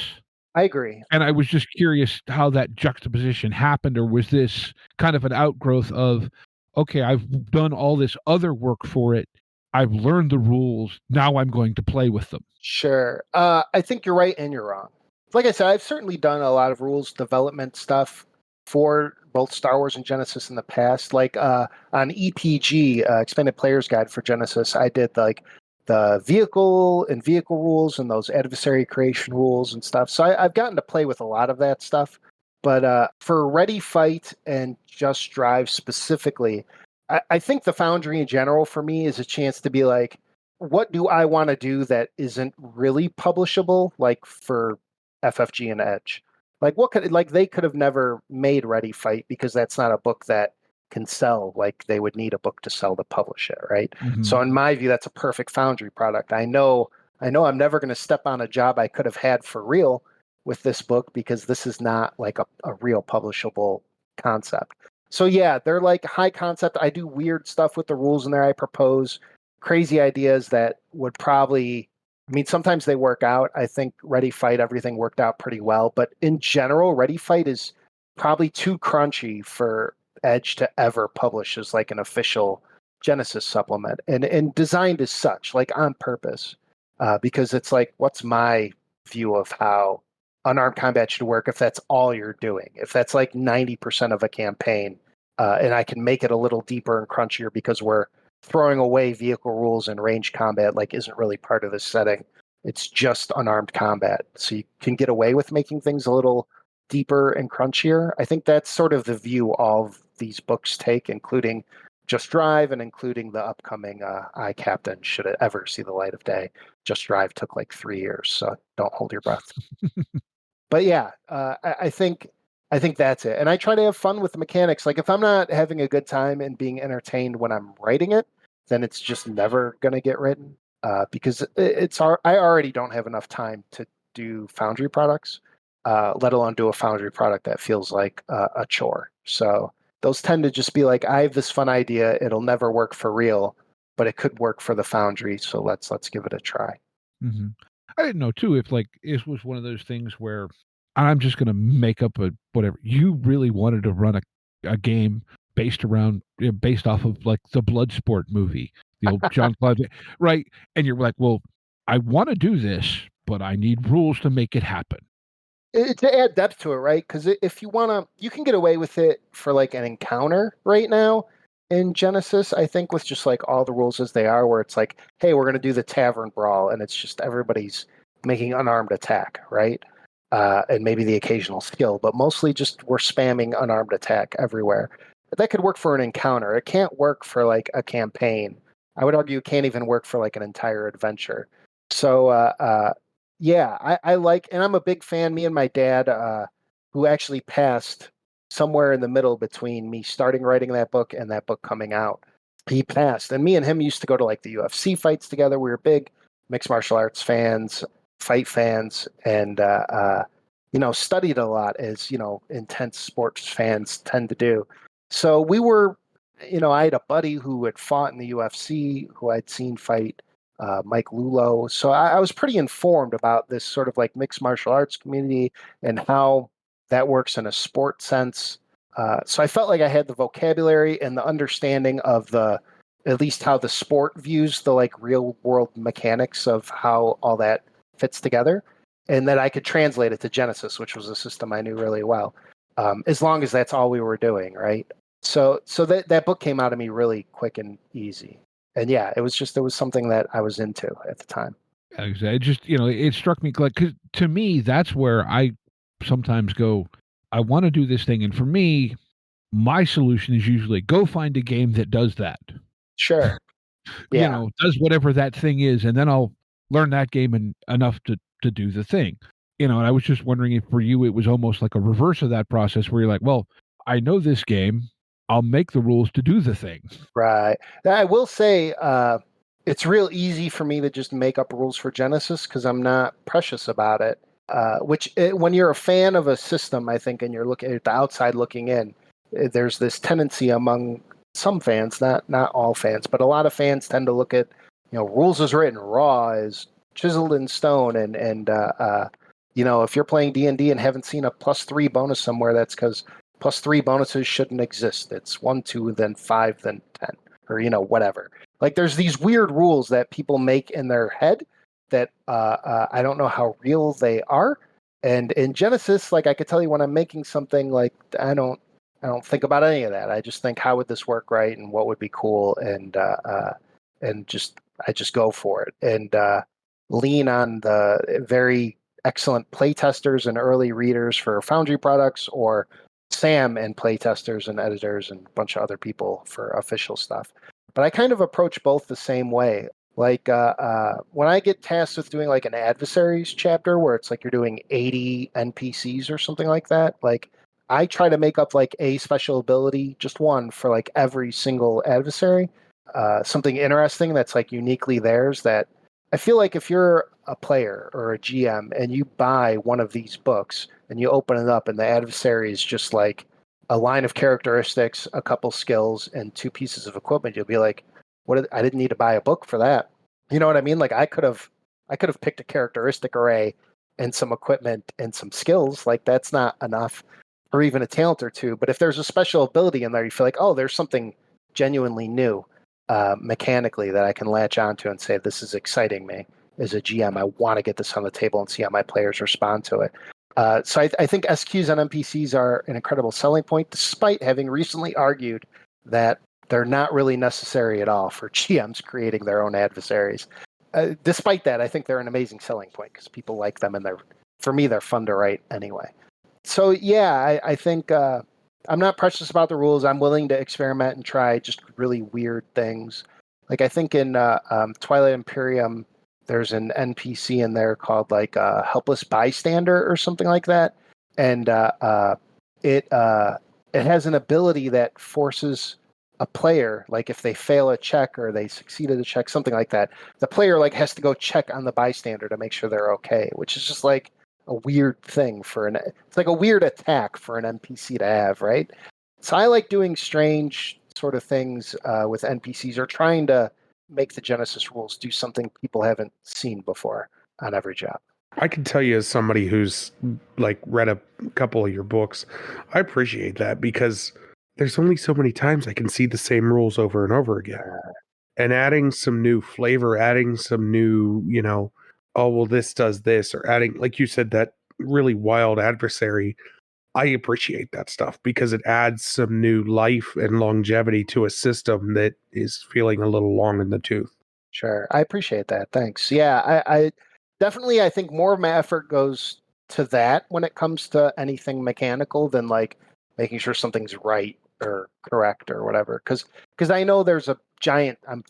I agree. And I was just curious how that juxtaposition happened, or was this kind of an outgrowth of, okay, I've done all this other work for it, I've learned the rules, now I'm going to play with them? Sure. I think you're right and you're wrong. Like I said, I've certainly done a lot of rules development stuff for both Star Wars and Genesys in the past. Like on EPG, Expanded Player's Guide for Genesys, I did like the vehicle rules and those adversary creation rules and stuff. So I've gotten to play with a lot of that stuff. But for Ready Fight and Just Drive specifically, I think the Foundry in general for me is a chance to be like, what do I want to do that isn't really publishable, like for FFG and Edge? Like they could have never made Ready Fight because that's not a book that can sell. Like they would need a book to sell to publish it, right? Mm-hmm. So in my view, that's a perfect Foundry product. I know I'm never going to step on a job I could have had for real with this book because this is not like a real publishable concept. So yeah, they're like high concept. I do weird stuff with the rules in there. I propose crazy ideas that would probably, sometimes they work out. I think Ready Fight, everything worked out pretty well. But in general, Ready Fight is probably too crunchy for Edge to ever publish as like an official Genesys supplement, and designed as such, like on purpose, because it's like, what's my view of how unarmed combat should work if that's all you're doing? If that's like 90% of a campaign, and I can make it a little deeper and crunchier because we're throwing away vehicle rules and range combat like isn't really part of the setting. It's just unarmed combat. So you can get away with making things a little deeper and crunchier. I think that's sort of the view all of these books take, including Just Drive and including the upcoming I, Captain, should it ever see the light of day. Just Drive took like 3 years, so don't hold your breath. But yeah, I think that's it. And I try to have fun with the mechanics. Like if I'm not having a good time and being entertained when I'm writing it, then it's just never going to get written because I already don't have enough time to do Foundry products, let alone do a Foundry product that feels like a chore. So those tend to just be like, I have this fun idea. It'll never work for real, but it could work for the Foundry. So let's give it a try. Mm-hmm. I didn't know too if like it was one of those things where I'm just going to make up a whatever. You really wanted to run a game based off of like the Bloodsport movie, the old John Claude, right? And you're like, well, I want to do this, but I need rules to make it happen. To add depth to it, right? Because if you want to, you can get away with it for like an encounter right now in Genesys, I think, with just like all the rules as they are, where it's like, hey, we're going to do the tavern brawl, and it's just everybody's making unarmed attack, right? And maybe the occasional skill, but mostly just we're spamming unarmed attack everywhere. But that could work for an encounter. It can't work for like a campaign. I would argue it can't even work for like an entire adventure. So yeah, I like, and I'm a big fan. Me and my dad, who actually passed somewhere in the middle between me starting writing that book and that book coming out, he passed. And me and him used to go to like the UFC fights together. We were big mixed martial arts fans, fight fans, and studied a lot, as intense sports fans tend to do. So we were, I had a buddy who had fought in the UFC, who I'd seen fight Mike Lulo. So I was pretty informed about this sort of like mixed martial arts community and how that works in a sport sense. So I felt like I had the vocabulary and the understanding of at least how the sport views the like real world mechanics of how all that fits together, and that I could translate it to Genesys, which was a system I knew really well, as long as that's all we were doing, right? So that book came out of me really quick and easy. And yeah, it was something that I was into at the time. It just, it struck me like, 'cause to me, that's where I sometimes go, I want to do this thing. And for me, my solution is usually go find a game that does that. Sure. Yeah. Does whatever that thing is. And then I'll learn that game enough to do the thing. And I was just wondering if for you, it was almost like a reverse of that process where you're like, well, I know this game. I'll make the rules to do the thing. Right. I will say it's real easy for me to just make up rules for Genesys because I'm not precious about it. When you're a fan of a system, I think, and you're looking at the outside looking in, there's this tendency among some fans, not all fans, but a lot of fans tend to look at, rules as written, raw, as chiseled in stone, and if you're playing D&D and haven't seen a +3 bonus somewhere, that's because +3 bonuses shouldn't exist. It's 1, 2, then 5, then 10, or whatever. Like there's these weird rules that people make in their head that I don't know how real they are. And in Genesys, like I could tell you when I'm making something, like I don't think about any of that. I just think, how would this work right, and what would be cool, and I just go for it and lean on the very excellent playtesters and early readers for Foundry products, or Sam and playtesters and editors and a bunch of other people for official stuff. But I kind of approach both the same way. Like when I get tasked with doing like an adversaries chapter where it's like you're doing 80 NPCs or something like that, like I try to make up like a special ability, just one for like every single adversary, something interesting that's like uniquely theirs. That I feel like if you're a player or a GM and you buy one of these books and you open it up and the adversary is just like a line of characteristics, a couple skills, and 2 pieces of equipment, you'll be like, I didn't need to buy a book for that. You know what I mean? Like I could have picked a characteristic array and some equipment and some skills. Like that's not enough, or even a talent or 2. But if there's a special ability in there, you feel like, oh, there's something genuinely new mechanically that I can latch onto and say, this is exciting me as a GM. I want to get this on the table and see how my players respond to it. So I think SQs on NPCs are an incredible selling point, despite having recently argued that they're not really necessary at all for GMs creating their own adversaries. Despite that, I think they're an amazing selling point because people like them, and for me, they're fun to write anyway. So yeah, I think I'm not precious about the rules. I'm willing to experiment and try just really weird things. Like I think in Twilight Imperium, there's an NPC in there called like Helpless Bystander or something like that, and it has an ability that forces a player, like if they fail a check or they succeed at a check, something like that, the player like has to go check on the bystander to make sure they're okay, which is just like a weird thing it's like a weird attack for an NPC to have, right? So I like doing strange sort of things with NPCs, or trying to make the Genesys rules do something people haven't seen before on every job. I can tell you, as somebody who's like read a couple of your books, I appreciate that, because there's only so many times I can see the same rules over and over again. And adding some new flavor, adding some new, oh, well, this does this, or adding, like you said, that really wild adversary. I appreciate that stuff because it adds some new life and longevity to a system that is feeling a little long in the tooth. Sure. I appreciate that. Thanks. Yeah, I definitely, I think more of my effort goes to that when it comes to anything mechanical than like making sure something's right or correct or whatever. Because I know there's a giant, I'm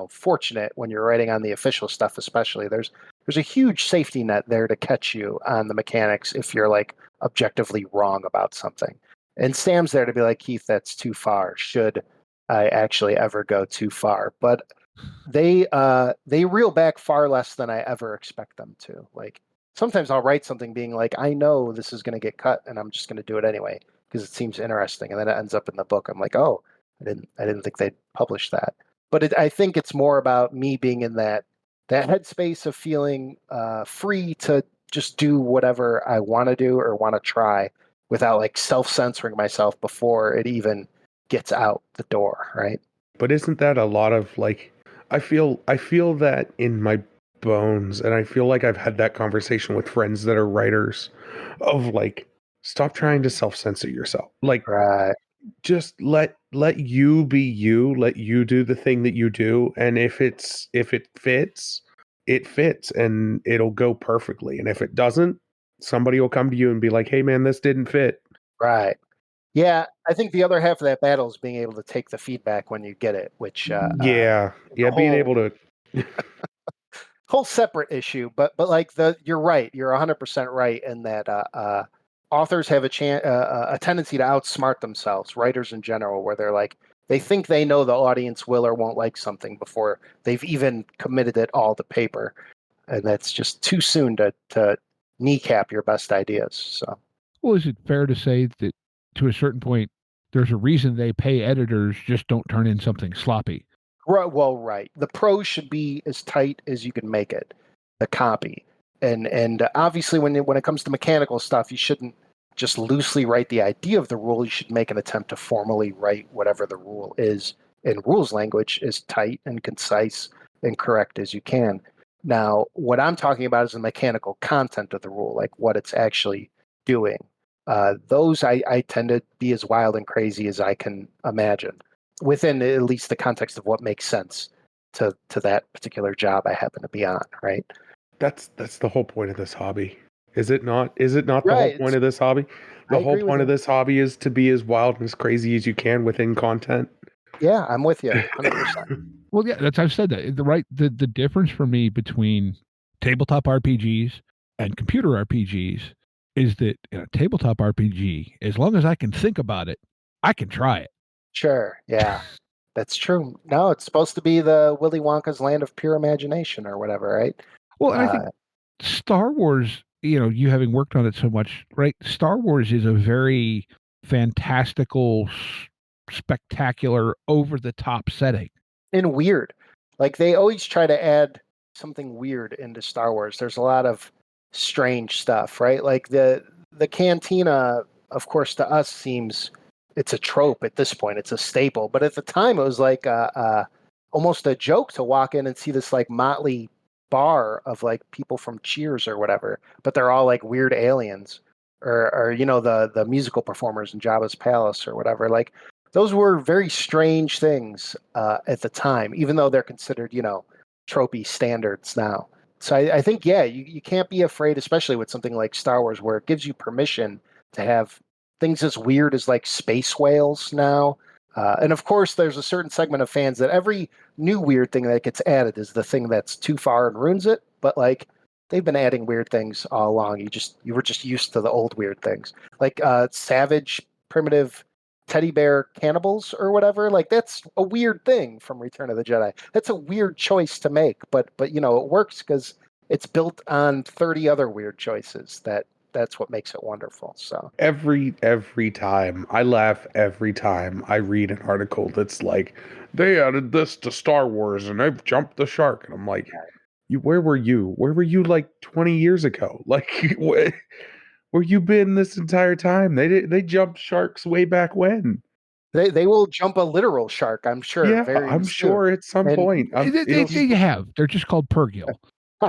fortunate when you're writing on the official stuff, especially there's a huge safety net there to catch you on the mechanics if you're like objectively wrong about something. And Sam's there to be like, Keith, that's too far. Should I actually ever go too far? But they reel back far less than I ever expect them to. Like sometimes I'll write something being like, I know this is going to get cut, and I'm just going to do it anyway because it seems interesting, and then it ends up in the book. I'm like, oh, I didn't think they'd publish that. But I think it's more about me being in that headspace of feeling free to just do whatever I want to do or want to try without like self-censoring myself before it even gets out the door, right? But isn't that a lot of like, I feel that in my bones, and I feel like I've had that conversation with friends that are writers of like, stop trying to self-censor yourself. Like, Right. Just let you be you, let you do the thing that you do, and if it fits, it fits and it'll go perfectly. And if it doesn't, somebody will come to you and be like, hey man, this didn't fit. Right. Yeah, I think the other half of that battle is being able to take the feedback when you get it, which Being able to whole separate issue. But like you're right, you're 100% right in that authors have a tendency to outsmart themselves, writers in general, where they're like they think they know the audience will or won't like something before they've even committed it all to paper, and that's just too soon to kneecap your best ideas. So. Well, is it fair to say that to a certain point, there's a reason they pay editors, just don't turn in something sloppy? Right. Well, right. The prose should be as tight as you can make it, the copy. And obviously when it comes to mechanical stuff, you shouldn't just loosely write the idea of the rule. You should make an attempt to formally write whatever the rule is in rules language as tight and concise and correct as you can. Now, what I'm talking about is the mechanical content of the rule, like what it's actually doing. Those I tend to be as wild and crazy as I can imagine, within at least the context of what makes sense to that particular job I happen to be on, right? That's the whole point of this hobby. Is it not? Is it not the Right, whole point of this hobby? The whole point of this hobby is to be as wild and as crazy as you can within content. Yeah, I'm with you 100%. Well, yeah, I've said that. The difference for me between tabletop RPGs and computer RPGs is that in a tabletop RPG, as long as I can think about it, I can try it. Sure, yeah. That's true. No, it's supposed to be the Willy Wonka's land of pure imagination or whatever, right? Well, and I think Star Wars, you having worked on it so much, right? Star Wars is a very fantastical, spectacular, over-the-top setting. And weird. Like they always try to add something weird into Star Wars. There's a lot of strange stuff, right? Like the cantina, of course, to us seems it's a trope at this point. It's a staple. But at the time, it was like almost a joke to walk in and see this like motley bar of like people from Cheers or whatever, but they're all like weird aliens, or the musical performers in Jabba's palace or whatever. Like those were very strange things at the time, even though they're considered, tropey standards now. So I think, yeah, you can't be afraid, especially with something like Star Wars, where it gives you permission to have things as weird as like space whales now. And of course, there's a certain segment of fans that every new weird thing that gets added is the thing that's too far and ruins it. But like, they've been adding weird things all along. You were just used to the old weird things, like savage, primitive teddy bear cannibals or whatever. Like, that's a weird thing from Return of the Jedi. That's a weird choice to make, but it works because it's built on 30 other weird choices. That's what makes it wonderful. So Every time I laugh every time I read an article that's like, they added this to Star Wars and they've jumped the shark, and I'm like, where were you? Where were you like 20 years ago? Like, where you been this entire time? They jumped sharks way back when. they will jump a literal shark, I'm sure. Yeah, Very I'm soon. sure at some And point. They have. They're just called purgill.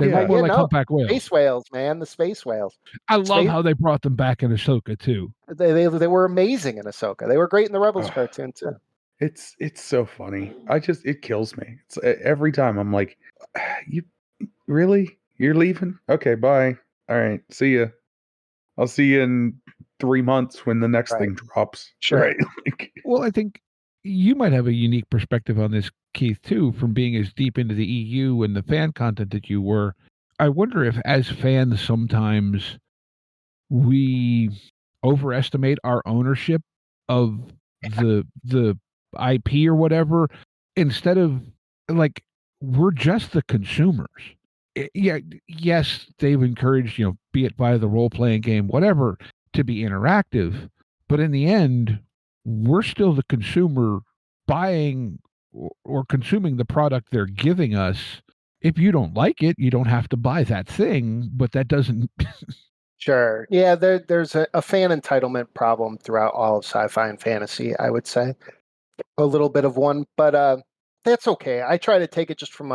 They Yeah. look more like humpback whales. Space whales, man, the space whales. I love how they brought them back in Ahsoka too. They were amazing in Ahsoka. They were great in the Rebels Ugh. cartoon too. It's so funny. It kills me. It's every time I'm like, you really? You're leaving? Okay, bye. All right, see ya. I'll see you in 3 months when the next thing drops. Sure. Right? Well, I think you might have a unique perspective on this, Keith, too, from being as deep into the EU and the fan content that you were. I wonder if, as fans, sometimes we overestimate our ownership of the IP or whatever, instead of like, we're just the consumers. Yeah, yes, they've encouraged, be it via the role playing game, whatever, to be interactive, but in the end, we're still the consumer buying or consuming the product they're giving us. If you don't like it, you don't have to buy that thing, but that doesn't. Sure. Yeah, there's a fan entitlement problem throughout all of sci-fi and fantasy, I would say. A little bit of one, but that's okay. I try to take it just from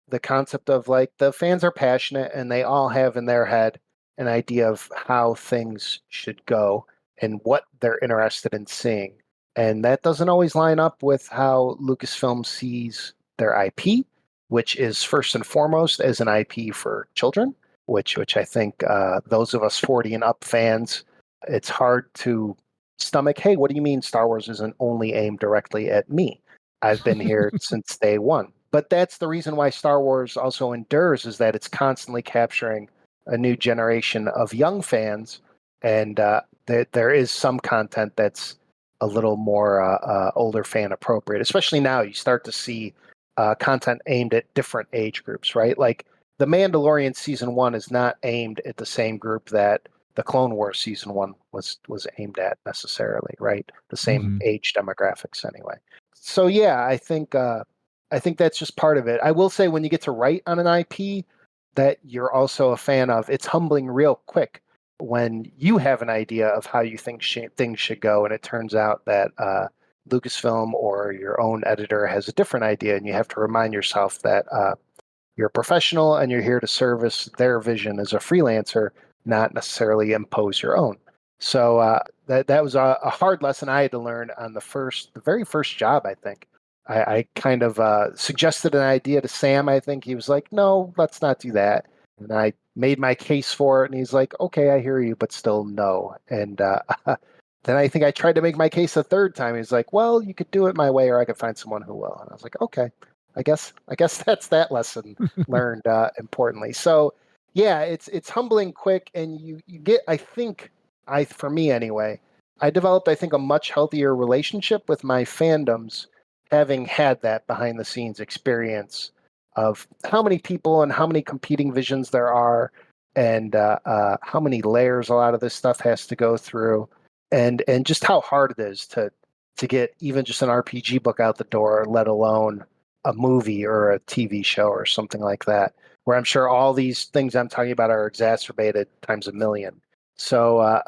the concept of like, the fans are passionate and they all have in their head an idea of how things should go and what they're interested in seeing. And that doesn't always line up with how Lucasfilm sees their IP, which is first and foremost as an IP for children, which I think those of us 40 and up fans, it's hard to stomach. Hey, what do you mean Star Wars isn't only aimed directly at me? I've been here since day one. But that's the reason why Star Wars also endures, is that it's constantly capturing a new generation of young fans, and there is some content that's a little more older fan appropriate. Especially now, you start to see content aimed at different age groups, right? Like, The Mandalorian season 1 is not aimed at the same group that the Clone Wars season 1 was aimed at necessarily, right? The same age demographics anyway. So yeah, I think that's just part of it. I will say, when you get to write on an IP that you're also a fan of, it's humbling real quick when you have an idea of how you think things should go, and it turns out that Lucasfilm or your own editor has a different idea, and you have to remind yourself that you're a professional and you're here to service their vision as a freelancer, not necessarily impose your own. So that was a hard lesson I had to learn on the very first job, I think. I kind of suggested an idea to Sam. I think he was like, no, let's not do that. And I made my case for it, and he's like, okay, I hear you, but still no. And then I think I tried to make my case a third time. He's like, well, you could do it my way, or I could find someone who will. And I was like, okay, I guess that's that lesson learned importantly. So yeah, it's humbling quick, and you get, I think, for me anyway, I developed, I think, a much healthier relationship with my fandoms, having had that behind the scenes experience of how many people and how many competing visions there are, and how many layers a lot of this stuff has to go through, and just how hard it is to get even just an RPG book out the door, let alone a movie or a TV show or something like that, where I'm sure all these things I'm talking about are exacerbated times a million. So,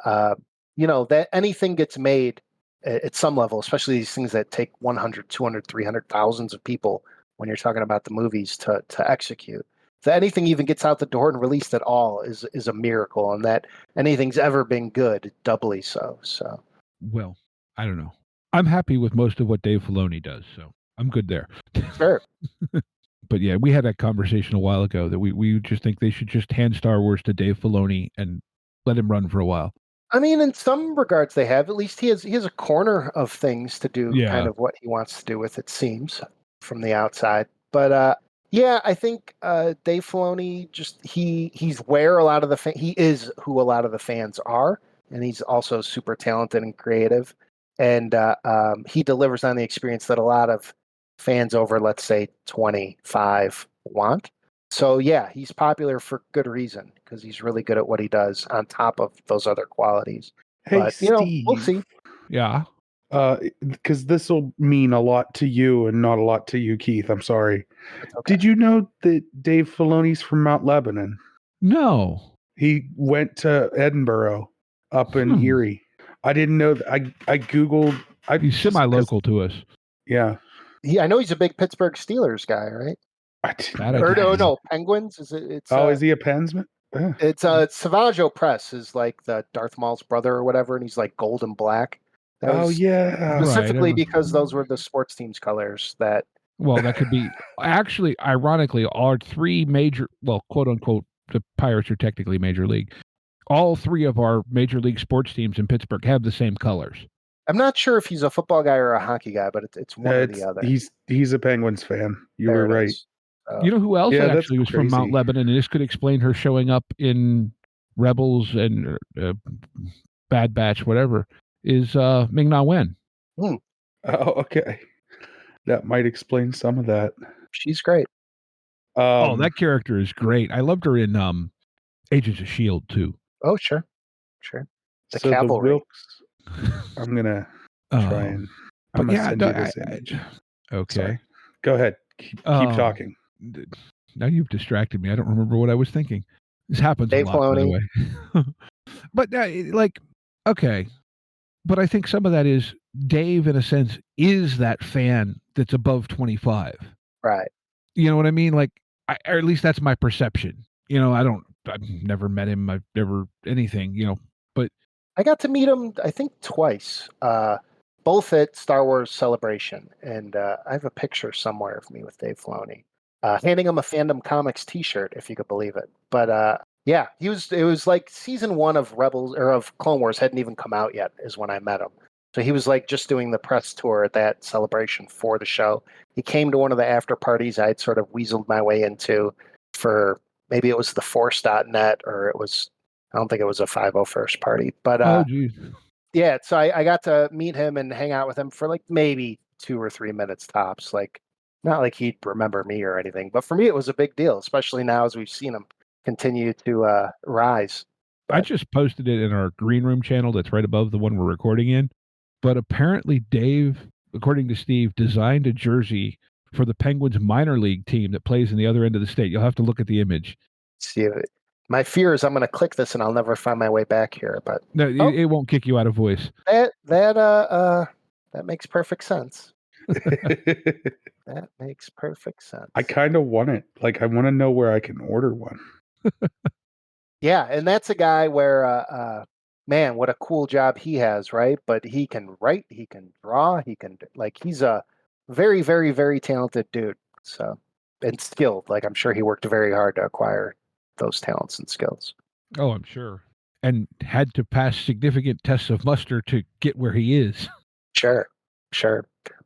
that anything gets made at some level, especially these things that take 100, 200, 300 thousands of people, when you're talking about the movies, to execute. That anything even gets out the door and released at all is a miracle, and that anything's ever been good, doubly so. So, well, I don't know. I'm happy with most of what Dave Filoni does, so I'm good there. Sure. But yeah, we had that conversation a while ago that we just think they should just hand Star Wars to Dave Filoni and let him run for a while. I mean, in some regards, they have. At least he has a corner of things to do, Yeah. kind of what he wants to do with it seems from the outside. But yeah, I think Dave Filoni he's where a lot of he is who a lot of the fans are, and he's also super talented and creative, and he delivers on the experience that a lot of fans over, let's say, 25 want. So yeah, he's popular for good reason because he's really good at what he does on top of those other qualities. Hey, But Steve. we'll see. Yeah. Because this will mean a lot to you and not a lot to you, Keith. I'm sorry. Okay. Did you know that Dave Filoni's from Mount Lebanon? No. He went to Edinburgh up in Erie. I didn't know that. I Googled. He's semi-local to us. Yeah. I know he's a big Pittsburgh Steelers guy, right? No, Penguins. Is it? It's is he a Pensman? It's Savaggio Press is like the Darth Maul's brother or whatever, and he's like gold and black. Yeah. Specifically because those were the sports team's colors that. Well, that could be actually, ironically, our three major, well, quote unquote, the Pirates are technically major league. All three of our major league sports teams in Pittsburgh have the same colors. I'm not sure if he's a football guy or a hockey guy, but it's one or the other. He's a Penguins fan. You were right. You know who else actually was from Mount Lebanon, and this could explain her showing up in Rebels and Bad Batch, whatever, is Ming-Na Wen. Oh, okay. That might explain some of that. She's great. That character is great. I loved her in Agents of S.H.I.E.L.D. too. Oh, sure. The cavalry. I'm going to try and send you this image. Okay. Sorry. Go ahead. Keep talking. Now you've distracted me. I don't remember what I was thinking. This happens Dave a lot, by the way. But okay. But I think some of that is Dave, in a sense, is that fan that's above 25. Right. You know what I mean? Like, or at least that's my perception. I've never met him. I've never anything, but. I got to meet him, I think, twice, both at Star Wars Celebration. And I have a picture somewhere of me with Dave Filoni, handing him a Fandom Comics t-shirt, if you could believe it. But yeah, it was like season 1 of Rebels or of Clone Wars hadn't even come out yet is when I met him. So he was like just doing the press tour at that celebration for the show. He came to one of the after parties I'd sort of weaseled my way into for maybe it was the Force.net or it was, I don't think it was a 501st party. But yeah, so I got to meet him and hang out with him for like maybe 2 or 3 minutes tops. Like, not like he'd remember me or anything, but for me it was a big deal, especially now as we've seen him continue to rise. But I just posted it in our Green Room channel that's right above the one we're recording in. But apparently Dave, according to Steve, designed a jersey for the Penguins minor league team that plays in the other end of the state. You'll have to look at the image. See, my fear is I'm going to click this and I'll never find my way back here. But no, it won't kick you out of voice. That makes perfect sense. That makes perfect sense. I kind of want it. Like, I want to know where I can order one. Yeah, and that's a guy where, man, what a cool job he has, right? But he can write, he can draw, he's a very, very, very talented dude. So, and skilled. Like, I'm sure he worked very hard to acquire those talents and skills. Oh, I'm sure. And had to pass significant tests of muster to get where he is. Sure.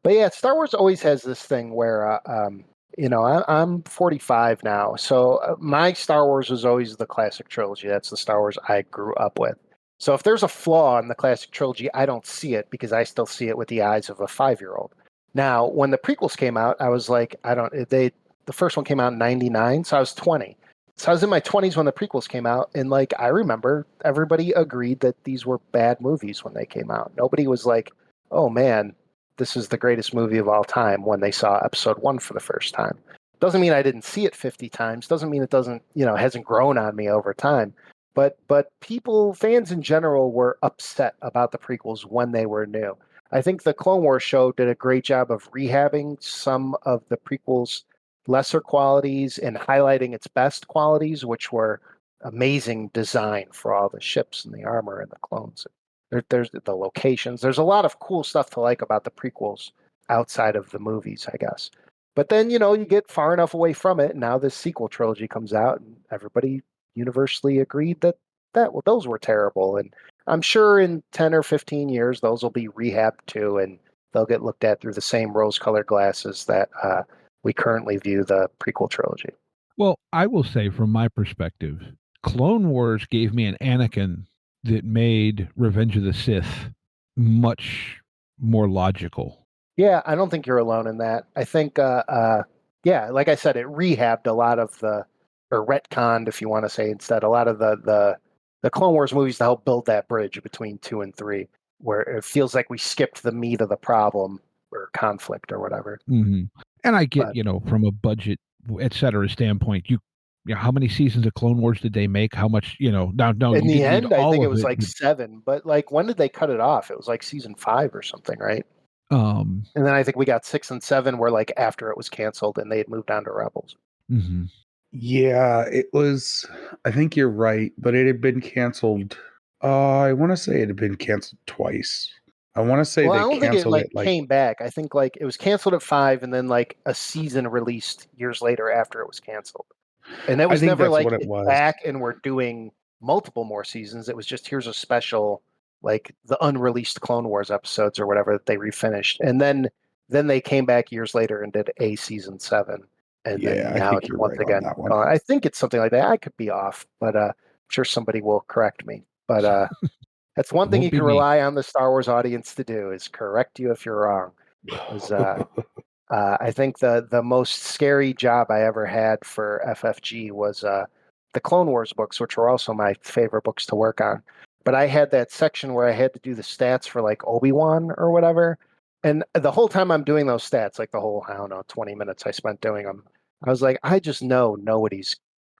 But yeah, Star Wars always has this thing where, I'm 45 now. So my Star Wars was always the classic trilogy. That's the Star Wars I grew up with. So if there's a flaw in the classic trilogy, I don't see it because I still see it with the eyes of a 5-year-old. Now, when the prequels came out, I was like, the first one came out in 99, so I was 20. So I was in my 20s when the prequels came out, and like I remember everybody agreed that these were bad movies when they came out. Nobody was like, oh man, this is the greatest movie of all time when they saw episode 1 for the first time. Doesn't mean I didn't see it 50 times. Doesn't mean it doesn't, hasn't grown on me over time. But fans in general were upset about the prequels when they were new. I think the Clone Wars show did a great job of rehabbing some of the prequels' lesser qualities and highlighting its best qualities, which were amazing design for all the ships and the armor and the clones. There's the locations. There's a lot of cool stuff to like about the prequels outside of the movies, I guess. But then, you get far enough away from it, and now this sequel trilogy comes out, and everybody universally agreed that those were terrible. And I'm sure in 10 or 15 years, those will be rehabbed too, and they'll get looked at through the same rose-colored glasses that we currently view the prequel trilogy. Well, I will say from my perspective, Clone Wars gave me an Anakin that made Revenge of the Sith much more logical. Yeah, I don't think you're alone in that. I think, like I said, it rehabbed a lot of or retconned, if you want to say instead, a lot of the Clone Wars movies to help build that bridge between 2 and 3, where it feels like we skipped the meat of the problem or conflict or whatever. Mm-hmm. And I get, from a budget, et cetera, standpoint, how many seasons of Clone Wars did they make? How much, no. In the end, I think it was like 7, but like, when did they cut it off? It was like season 5 or something, right? And then I think we got 6 and 7 were like after it was canceled and they had moved on to Rebels. Mm-hmm. Yeah, it was, I think you're right, but it had been canceled. I want to say it had been canceled twice. I want to say I they don't think it canceled came back. I think like it was canceled at 5 and then like a season released years later after it was canceled. And it was never like what it was. back and we're doing multiple more seasons. It was just, here's a special, like the unreleased Clone Wars episodes or whatever that they refinished. And then they came back years later and did a season 7. And then now it's once again, I think it's something like that. I could be off, but I'm sure somebody will correct me. But that's one thing you can rely on the Star Wars audience to do, is correct you if you're wrong. I think the most scary job I ever had for FFG was the Clone Wars books, which were also my favorite books to work on. But I had that section where I had to do the stats for like Obi-Wan or whatever. And the whole time I'm doing those stats, like the whole, 20 minutes I spent doing them, I was like, I just know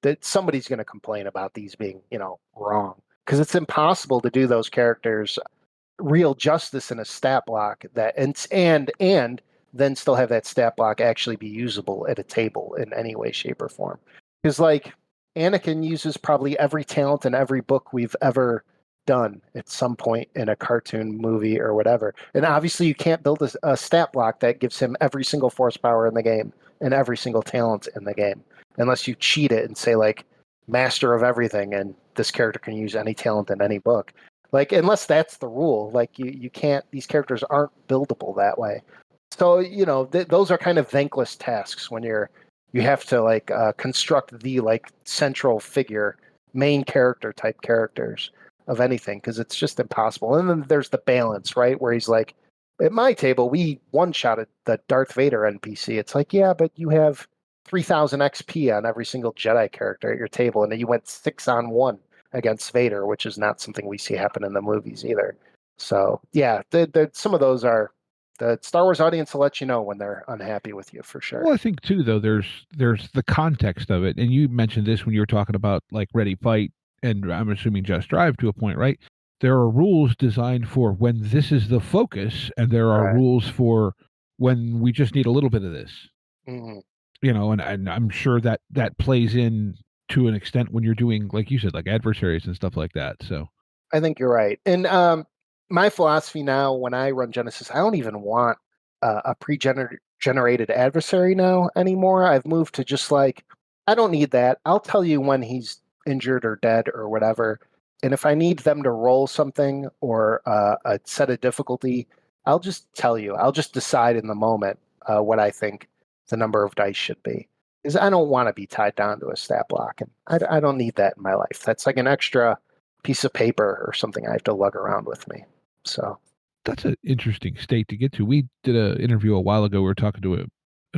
that somebody's going to complain about these being, wrong. Because it's impossible to do those characters real justice in a stat block and then still have that stat block actually be usable at a table in any way, shape, or form. Because like Anakin uses probably every talent in every book we've ever done at some point in a cartoon, movie, or whatever. And obviously you can't build a stat block that gives him every single force power in the game and every single talent in the game, unless you cheat it and say like master of everything and this character can use any talent in any book. Like, unless that's the rule, like you can't, these characters aren't buildable that way. So, those are kind of thankless tasks when you have to like construct the like central figure, main character type characters of anything, because it's just impossible. And then there's the balance, right? Where he's like, at my table, we one-shotted the Darth Vader NPC. It's like, yeah, but you have 3,000 XP on every single Jedi character at your table, and then you went 6-on-1 against Vader, which is not something we see happen in the movies either. So, yeah, some of those are, the Star Wars audience will let you know when they're unhappy with you, for sure. Well, I think, too, though, there's the context of it. And you mentioned this when you were talking about, like, Ready, Fight, and I'm assuming Just Drive to a point, right? There are rules designed for when this is the focus, and there are rules for when we just need a little bit of this. Mm-hmm. And I'm sure that plays in to an extent when you're doing, like you said, like adversaries and stuff like that. So I think you're right. And my philosophy now, when I run Genesys, I don't even want a pre-generated adversary now anymore. I've moved to just like, I don't need that. I'll tell you when he's injured or dead or whatever. And if I need them to roll something or a set of difficulty, I'll just tell you. I'll just decide in the moment what I think the number of dice should be. Because I don't want to be tied down to a stat block. And I don't need that in my life. That's like an extra piece of paper or something I have to lug around with me. So that's an interesting state to get to. We did an interview a while ago. We were talking to a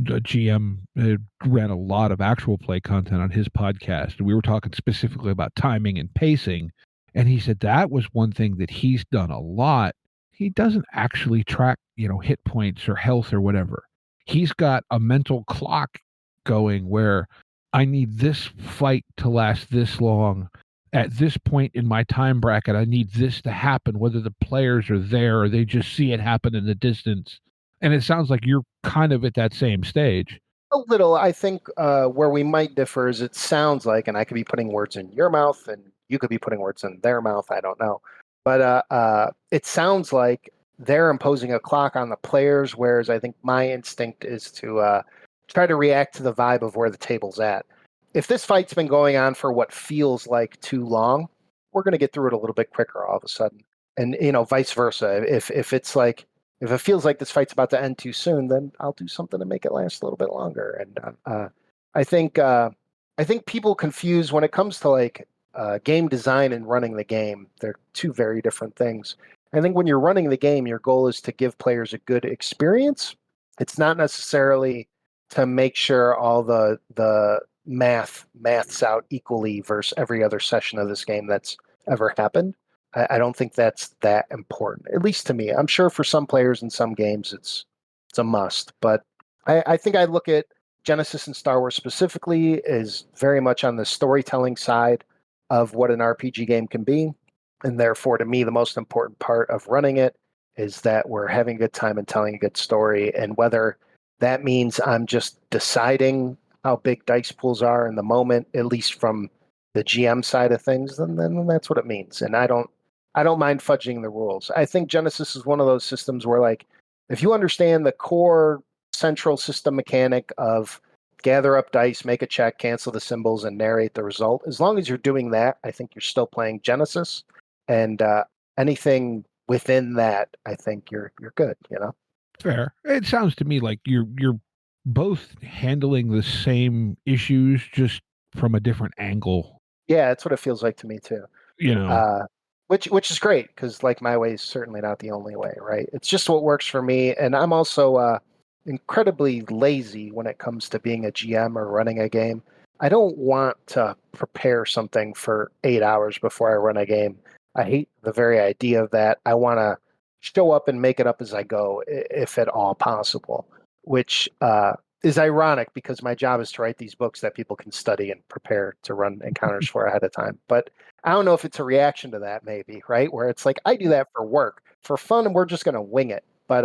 GM who ran a lot of actual play content on his podcast. And we were talking specifically about timing and pacing. And he said that was one thing that he's done a lot. He doesn't actually track, hit points or health or whatever. He's got a mental clock going where I need this fight to last this long. At this point in my time bracket, I need this to happen, whether the players are there or they just see it happen in the distance. And it sounds like you're kind of at that same stage. A little. I think where we might differ is it sounds like, and I could be putting words in your mouth and you could be putting words in their mouth, I don't know. But it sounds like they're imposing a clock on the players, whereas I think my instinct is to try to react to the vibe of where the table's at. If this fight's been going on for what feels like too long, we're going to get through it a little bit quicker all of a sudden. And, vice versa. If it's like, if it feels like this fight's about to end too soon, then I'll do something to make it last a little bit longer. And I think people confuse when it comes to like game design and running the game. They're two very different things. I think when you're running the game, your goal is to give players a good experience. It's not necessarily to make sure all the maths out equally versus every other session of this game that's ever happened. I don't think that's that important, at least to me. I'm sure for some players in some games it's a must, but I think I look at Genesys and Star Wars specifically is very much on the storytelling side of what an RPG game can be. And therefore, to me, the most important part of running it is that we're having a good time and telling a good story. And whether that means I'm just deciding how big dice pools are in the moment, at least from the GM side of things, then that's what it means. And I don't mind fudging the rules. I think Genesys is one of those systems where, like, if you understand the core central system mechanic of gather up dice, make a check, cancel the symbols, and narrate the result, as long as you're doing that, I think you're still playing Genesys. And anything within that, I think you're good. Fair. It sounds to me like you're both handling the same issues, just from a different angle. Yeah, that's what it feels like to me too. Which is great, because like my way is certainly not the only way, right? It's just what works for me, and I'm also incredibly lazy when it comes to being a GM or running a game. I don't want to prepare something for 8 hours before I run a game. I hate the very idea of that. I want to show up and make it up as I go, if at all possible, which is ironic because my job is to write these books that people can study and prepare to run encounters for ahead of time. But I don't know if it's a reaction to that, maybe, right? Where it's like, I do that for work. For fun, we're just going to wing it. But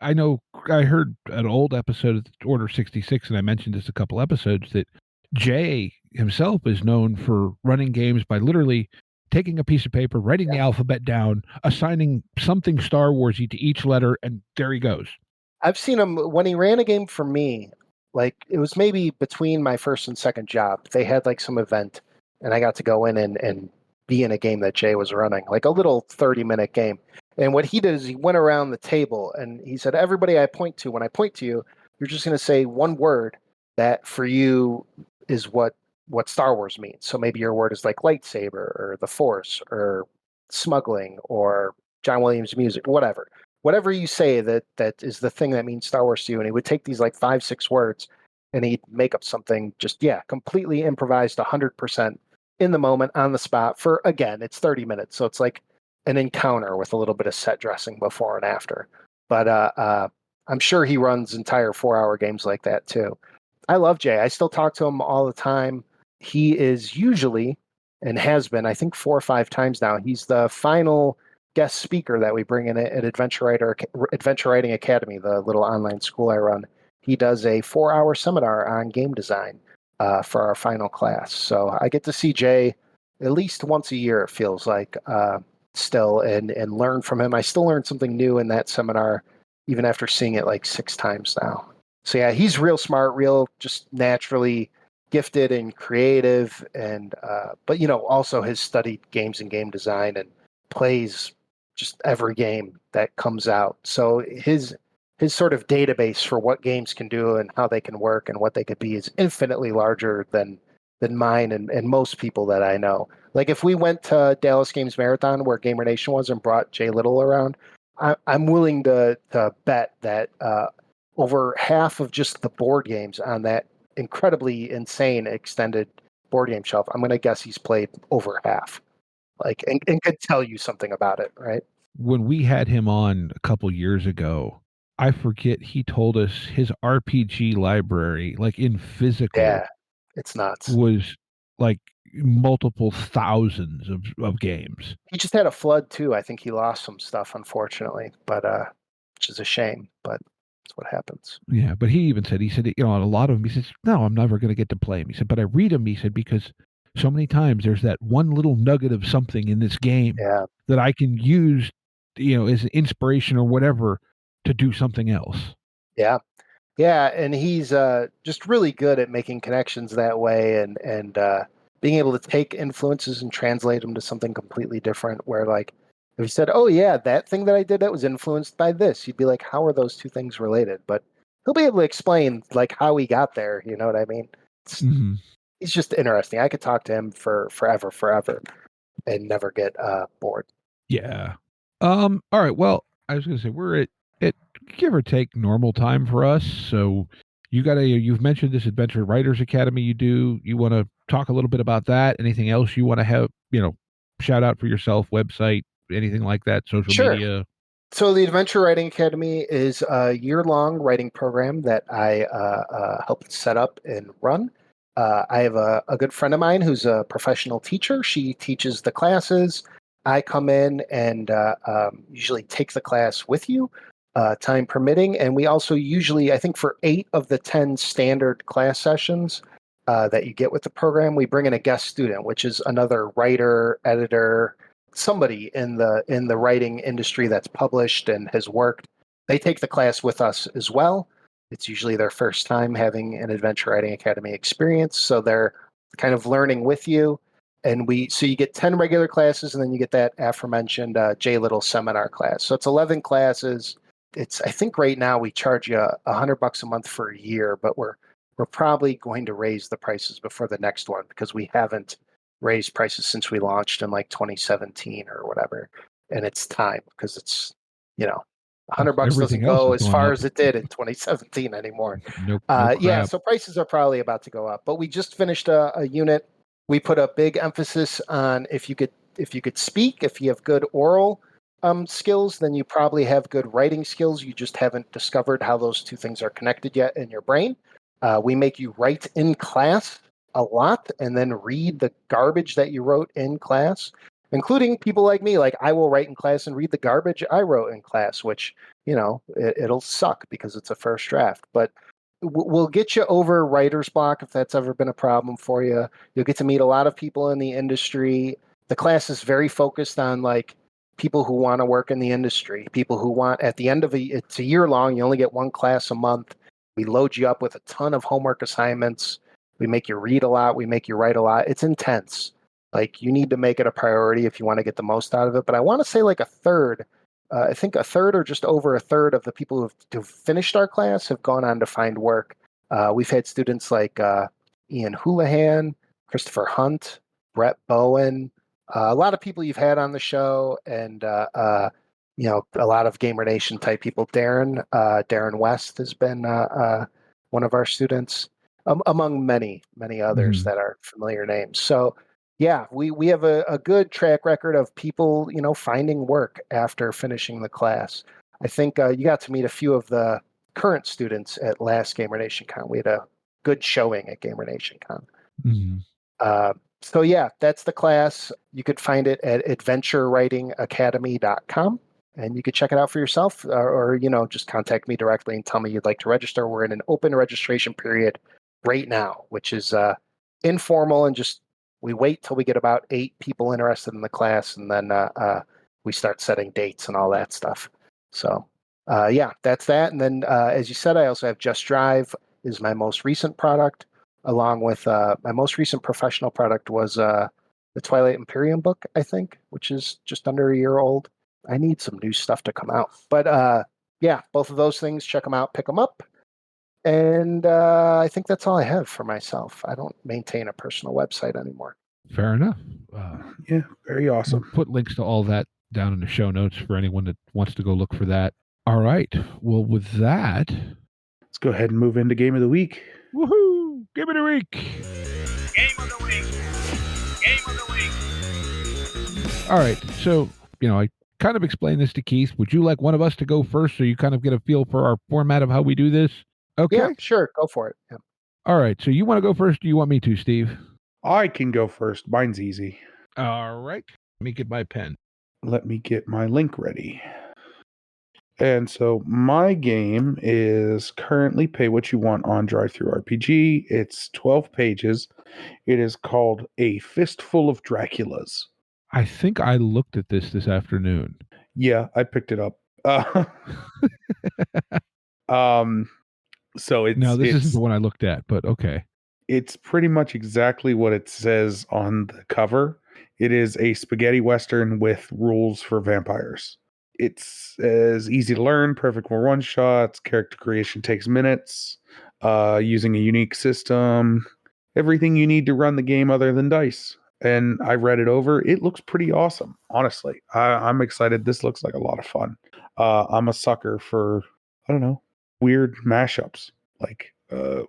I know I heard an old episode of Order 66, and I mentioned this a couple episodes, that Jay himself is known for running games by literally taking a piece of paper, writing the alphabet down, assigning something Star Wars-y to each letter, and there he goes. I've seen him when he ran a game for me. Like, it was maybe between my first and second job. They had like some event, and I got to go in and be in a game that Jay was running, like a little 30-minute game. And what he did is he went around the table and he said, everybody I point to, when I point to you, you're just going to say one word that for you is what Star Wars means. So maybe your word is like lightsaber or the Force or smuggling or John Williams music, whatever. Whatever you say that is the thing that means Star Wars to you. And he would take these like 5-6 words and he'd make up something just, completely improvised 100% in the moment on the spot for, again, it's 30 minutes. So it's like an encounter with a little bit of set dressing before and after. But I'm sure he runs entire 4-hour games like that too. I love Jay. I still talk to him all the time. He is usually, and has been, I think 4 or 5 times now, he's the final guest speaker that we bring in at Adventure Writing Academy, the little online school I run. He does a 4-hour seminar on game design for our final class. So I get to see Jay at least once a year, it feels like, still, and learn from him. I still learn something new in that seminar, even after seeing it like 6 times now. So yeah, he's real smart, real just naturally gifted and creative, and but also has studied games and game design and plays just every game that comes out. So his sort of database for what games can do and how they can work and what they could be is infinitely larger than mine and most people that I know. Like if we went to Dallas Games Marathon where Gamer Nation was and brought Jay Little around, I'm willing to bet that over half of just the board games on that incredibly insane extended board game shelf, I'm going to guess he's played over half, like, and could tell you something about it, right? When we had him on a couple years ago, I forget, he told us his RPG library, like in physical, Yeah, it's nuts. Was like multiple thousands of games. He just had a flood too. I think he lost some stuff, unfortunately, but which is a shame, but it's what happens. Yeah, but he said, a lot of them, he says, no, I'm never going to get to play them. He said, but I read them, he said, because so many times there's that one little nugget of something in this game Yeah. that I can use, as an inspiration or whatever to do something else. Yeah. Yeah, and he's just really good at making connections that way, and being able to take influences and translate them to something completely different. Where like, if he said, "Oh yeah, that thing that I did that was influenced by this," you'd be like, "How are those two things related?" But he'll be able to explain like how he got there. You know what I mean? Mm-hmm. He's just interesting. I could talk to him for forever, and never get bored. Yeah. All right. Well, I was going to say we're at give or take normal time for us. So you've mentioned this Adventure Writers Academy you do. You want to talk a little bit about that? Anything else you want to have, shout out for yourself, website, anything like that, social Sure. media? So the Adventure Writing Academy is a year-long writing program that I helped set up and run. I have a good friend of mine who's a professional teacher. She teaches the classes. I come in and usually take the class with you, time permitting. And we also usually, I think for 8 of the 10 standard class sessions that you get with the program, we bring in a guest student, which is another writer, editor, somebody in the writing industry that's published and has worked. They take the class with us as well. It's usually their first time having an Adventure Writing Academy experience, so they're kind of learning with you. And so you get 10 regular classes, and then you get that aforementioned J Little seminar class. So it's 11 classes. I think right now we charge you $100 a month for a year, but we're probably going to raise the prices before the next one because we haven't raised prices since we launched in like 2017 or whatever. And it's time because it's, $100 doesn't Everything else go is as going far up. as it did in 2017 anymore. No Yeah, crap. so prices are probably about to go up. But we just finished a unit. We put a big emphasis on if you could speak, if you have good oral skills, then you probably have good writing skills. You just haven't discovered how those two things are connected yet in your brain. We make you write in class a lot and then read the garbage that you wrote in class, including people like me. Like I will write in class and read the garbage I wrote in class, which, it'll suck because it's a first draft. But we'll get you over writer's block if that's ever been a problem for you. You'll get to meet a lot of people in the industry. The class is very focused on like people who want to work in the industry, people who want at the end of it's a year long, you only get one class a month. We load you up with a ton of homework assignments. We make you read a lot. We make you write a lot. It's intense. Like you need to make it a priority if you want to get the most out of it. But I want to say like a third, I think a third or just over a third of the people who've finished our class have gone on to find work. We've had students like Ian Houlihan, Christopher Hunt, Brett Bowen, a lot of people you've had on the show, and a lot of Gamer Nation type people. Darren West has been one of our students, among many others that are familiar names. So yeah, we have a good track record of people finding work after finishing the class. I think you got to meet a few of the current students at last Gamer Nation Con. We had a good showing at Gamer Nation Con. Mm-hmm. So yeah, that's the class. You could find it at adventurewritingacademy.com, and you could check it out for yourself, or just contact me directly and tell me you'd like to register. We're in an open registration period right now, which is informal, and just we wait till we get about 8 people interested in the class, and then we start setting dates and all that stuff. So yeah, that's that. And then as you said, I also have Just Drive is my most recent product. Along with my most recent professional product was the Twilight Imperium book, I think, which is just under a year old. I need some new stuff to come out. But yeah, both of those things, check them out, pick them up. And I think that's all I have for myself. I don't maintain a personal website anymore. Fair enough. Yeah, very awesome. We'll put links to all that down in the show notes for anyone that wants to go look for that. All right. Well, with that, let's go ahead and move into Game of the Week. Woohoo! Game of the Week! Game of the Week! Game of the Week! All right. So, I kind of explained this to Keith. Would you like one of us to go first so you kind of get a feel for our format of how we do this? Okay. Yeah, sure. Go for it. Yeah. All right. So you want to go first? Or do you want me to, Steve? I can go first. Mine's easy. All right. Let me get my pen. Let me get my link ready. And so my game is currently Pay What You Want on DriveThruRPG. It's 12 pages. It is called A Fistful of Draculas. I think I looked at this afternoon. Yeah, I picked it up. So it's No, this isn't it's the one I looked at, but okay. it's pretty much exactly what it says on the cover. It is a spaghetti western with rules for vampires. It's as easy to learn, perfect for one shots. Character creation takes minutes. Using a unique system, everything you need to run the game other than dice. And I read it over. It looks pretty awesome, honestly. I'm excited. This looks like a lot of fun. I'm a sucker for, I don't know, weird mashups like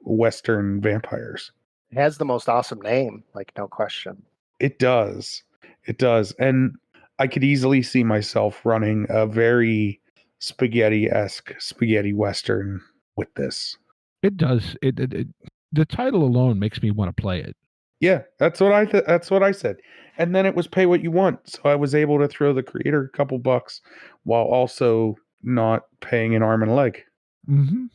Western vampires. It has the most awesome name, like no question. It does. It does. And I could easily see myself running a very spaghetti-esque spaghetti Western with this. It does. The title alone makes me want to play it. Yeah, that's what I said. And then it was pay what you want. So I was able to throw the creator a couple bucks while also not paying an arm and a leg. Mm-hmm.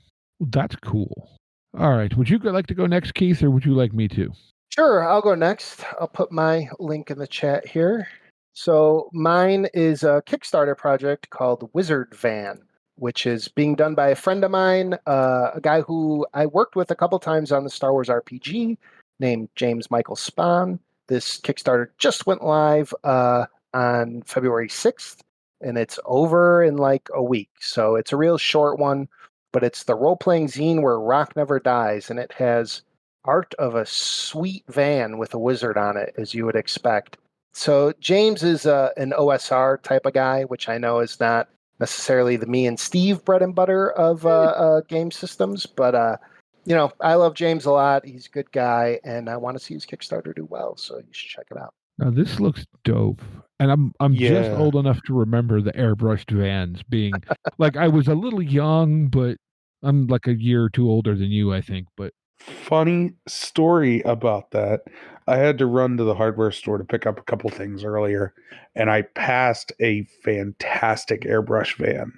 Well, that's cool. All right. Would you like to go next, Keith, or would you like me to? Sure, I'll go next. I'll put my link in the chat here. So mine is a Kickstarter project called Wizard Van, which is being done by a friend of mine, a guy who I worked with a couple times on the Star Wars RPG, named James Michael Spahn. This Kickstarter just went live on February 6th, and it's over in like a week. So it's a real short one, but it's the role-playing zine where Rock Never Dies, and it has art of a sweet van with a wizard on it, as you would expect. So James is an OSR type of guy, which I know is not necessarily the me and Steve bread and butter of game systems, but I love James a lot. He's a good guy, and I want to see his Kickstarter do well, so you should check it out. Now this looks dope, and I'm just Yeah. old enough to remember the airbrushed vans being like I was a little young, but I'm like a year or two older than you, I think. But Funny story about that. I had to run to the hardware store to pick up a couple things earlier, and I passed a fantastic airbrush van.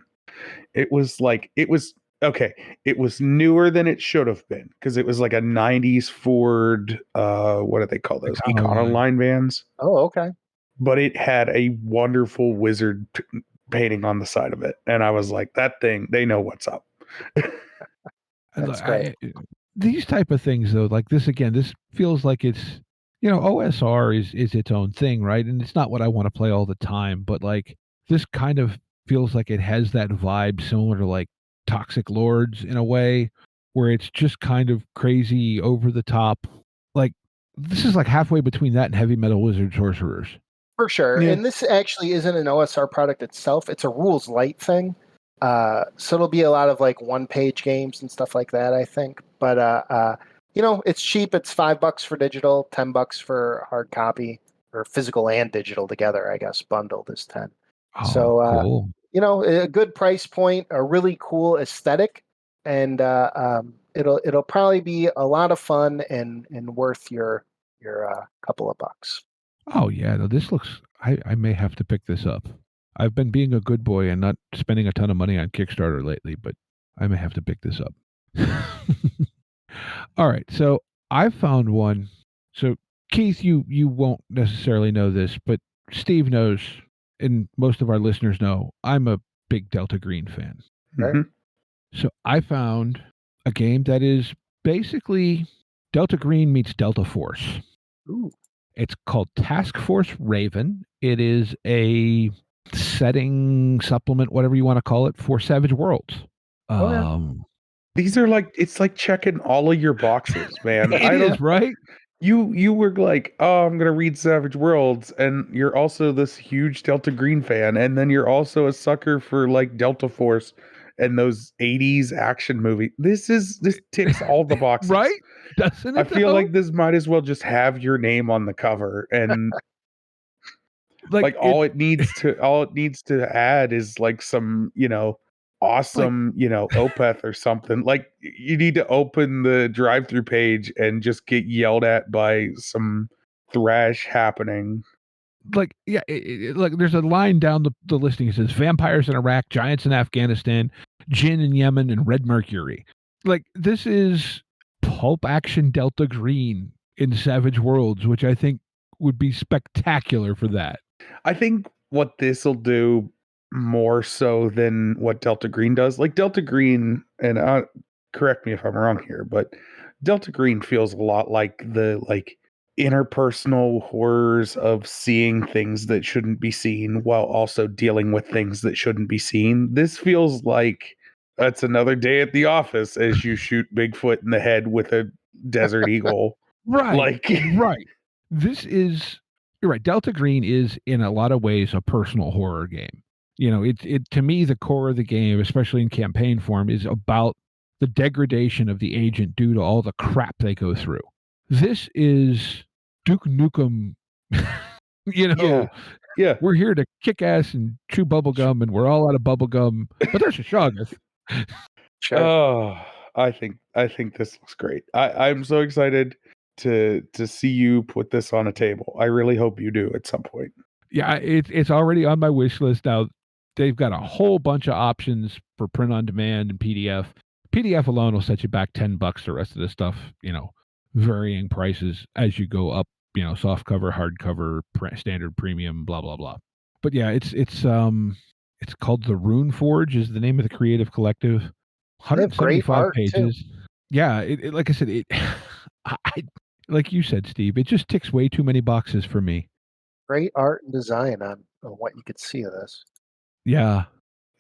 It was newer than it should have been because it was like a 90s Ford, what do they call those? Econoline vans. Oh, okay. But it had a wonderful wizard painting on the side of it. And I was like, that thing, they know what's up. That's great. These type of things, though, like this again, this feels like it's, OSR is its own thing, right? And it's not what I want to play all the time, but like this kind of feels like it has that vibe similar to like Toxic Lords in a way, where it's just kind of crazy, over the top. Like this is like halfway between that and Heavy Metal Wizard Sorcerers. For sure. Yeah. And this actually isn't an OSR product itself. It's a rules light thing. So it'll be a lot of like one-page games and stuff like that, I think. But it's cheap. It's $5 for digital, $10 for hard copy, or physical and digital together, I guess. Bundled is 10. Oh, So cool. A good price point, a really cool aesthetic, and it'll probably be a lot of fun and worth your couple of bucks. Oh yeah, no, this looks. I may have to pick this up. I've been being a good boy and not spending a ton of money on Kickstarter lately, but I may have to pick this up. All right, so I found one. So Keith, you won't necessarily know this, but Steve knows, and most of our listeners know, I'm a big Delta Green fan. Right. Mm-hmm. So I found a game that is basically Delta Green meets Delta Force. Ooh. It's called Task Force Raven. It is a setting supplement, whatever you want to call it, for Savage Worlds. These are like, it's like checking all of your boxes, man. It is, right? You were like, oh, I'm gonna read Savage Worlds, and you're also this huge Delta Green fan, and then you're also a sucker for like Delta Force and those 80s action movie. This ticks all the boxes. Right? Doesn't it? I feel like this might as well just have your name on the cover, and like all it needs to add is like some, awesome, Opeth or something. Like you need to open the drive-through page and just get yelled at by some thrash happening. like, yeah, like there's a line down the listing. It says vampires in Iraq, giants in Afghanistan, Jinn in Yemen, and Red Mercury. Like, this is pulp action Delta Green in Savage Worlds, which I think would be spectacular for that. I think what this will do more so than what Delta Green does, like Delta Green, and correct me if I'm wrong here, but Delta Green feels a lot like the interpersonal horrors of seeing things that shouldn't be seen while also dealing with things that shouldn't be seen. This feels like that's another day at the office as you shoot Bigfoot in the head with a desert eagle. Right. Right. This is, you're right. Delta Green is in a lot of ways a personal horror game. You know, it to me, the core of the game, especially in campaign form, is about the degradation of the agent due to all the crap they go through. This is Duke Nukem, Yeah. We're here to kick ass and chew bubblegum, and we're all out of bubblegum, but there's a Shoggoth. Sure. Oh, I think this looks great. I'm so excited to see you put this on a table. I really hope you do at some point. Yeah, it's already on my wish list now. They've got a whole bunch of options for print on demand and PDF. PDF alone will set you back $10. The rest of the stuff, varying prices as you go up. Soft cover, hardcover, standard premium, blah blah blah. But yeah, it's called the Rune Forge is the name of the creative collective. 175 pages. Too. Yeah, it like I said, I like you said, Steve, it just ticks way too many boxes for me. Great art and design on what you could see of this. Yeah.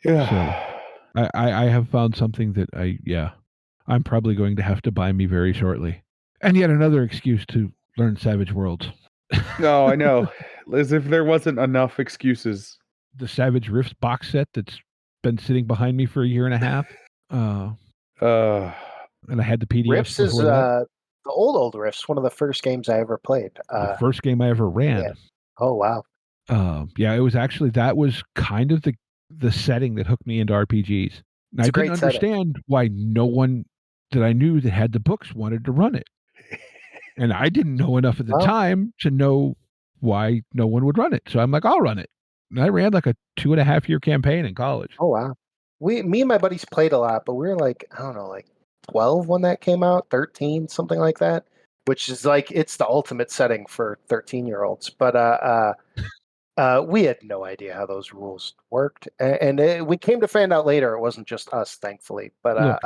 Yeah. So I have found something that I'm probably going to have to buy me very shortly. And yet another excuse to learn Savage Worlds. No, I know. As if there wasn't enough excuses. The Savage Rifts box set that's been sitting behind me for a year and a half. And I had the PDF. Rifts is the old Rifts, one of the first games I ever played. The first game I ever ran. Yeah. Oh, wow. It was actually, that was kind of the setting that hooked me into RPGs. And I didn't understand why no one that I knew that had the books wanted to run it. And I didn't know enough at the time to know why no one would run it. So I'm like, I'll run it. And I ran like a 2.5-year campaign in college. Oh, wow. Me and my buddies played a lot, but we were like, I don't know, like 12 when that came out, 13, something like that, which is like, it's the ultimate setting for 13-year-olds. But we had no idea how those rules worked. And we came to find out later it wasn't just us, thankfully. But look,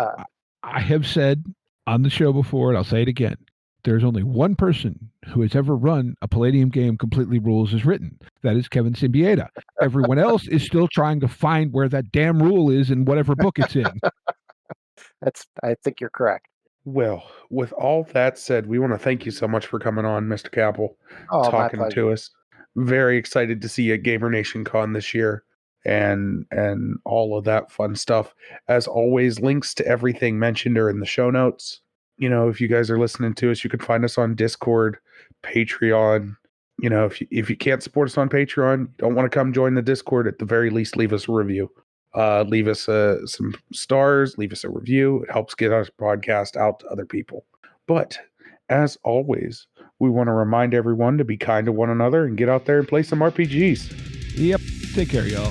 I have said on the show before, and I'll say it again, there's only one person who has ever run a Palladium game completely rules as written. That is Kevin Symbieta. Everyone else is still trying to find where that damn rule is in whatever book it's in. I think you're correct. Well, with all that said, we want to thank you so much for coming on, Mr. Kappel, talking to us. Very excited to see you at Gamer Nation Con this year and all of that fun stuff. As always, links to everything mentioned are in the show notes. If you guys are listening to us, you can find us on Discord, Patreon. If you can't support us on Patreon, don't want to come join the Discord, at the very least, leave us a review. Leave us some stars, leave us a review. It helps get our podcast out to other people. But as always, we want to remind everyone to be kind to one another and get out there and play some RPGs. Yep. Take care, y'all.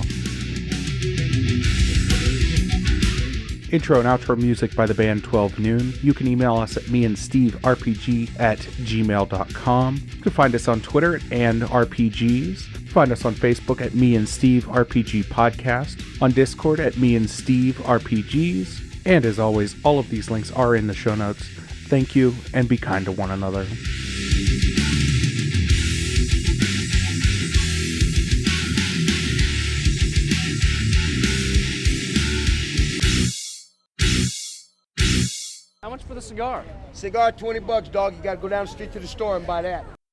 Intro and outro music by the band 12 Noon. You can email us at meandsteverpg@gmail.com. You can find us on Twitter and RPGs. Find us on Facebook at Me and Steve RPG Podcast. On Discord at Me and Steve RPGs. And as always, all of these links are in the show notes. Thank you, and be kind to one another. How much for the cigar? Cigar, $20, dog. You gotta go down the street to the store and buy that.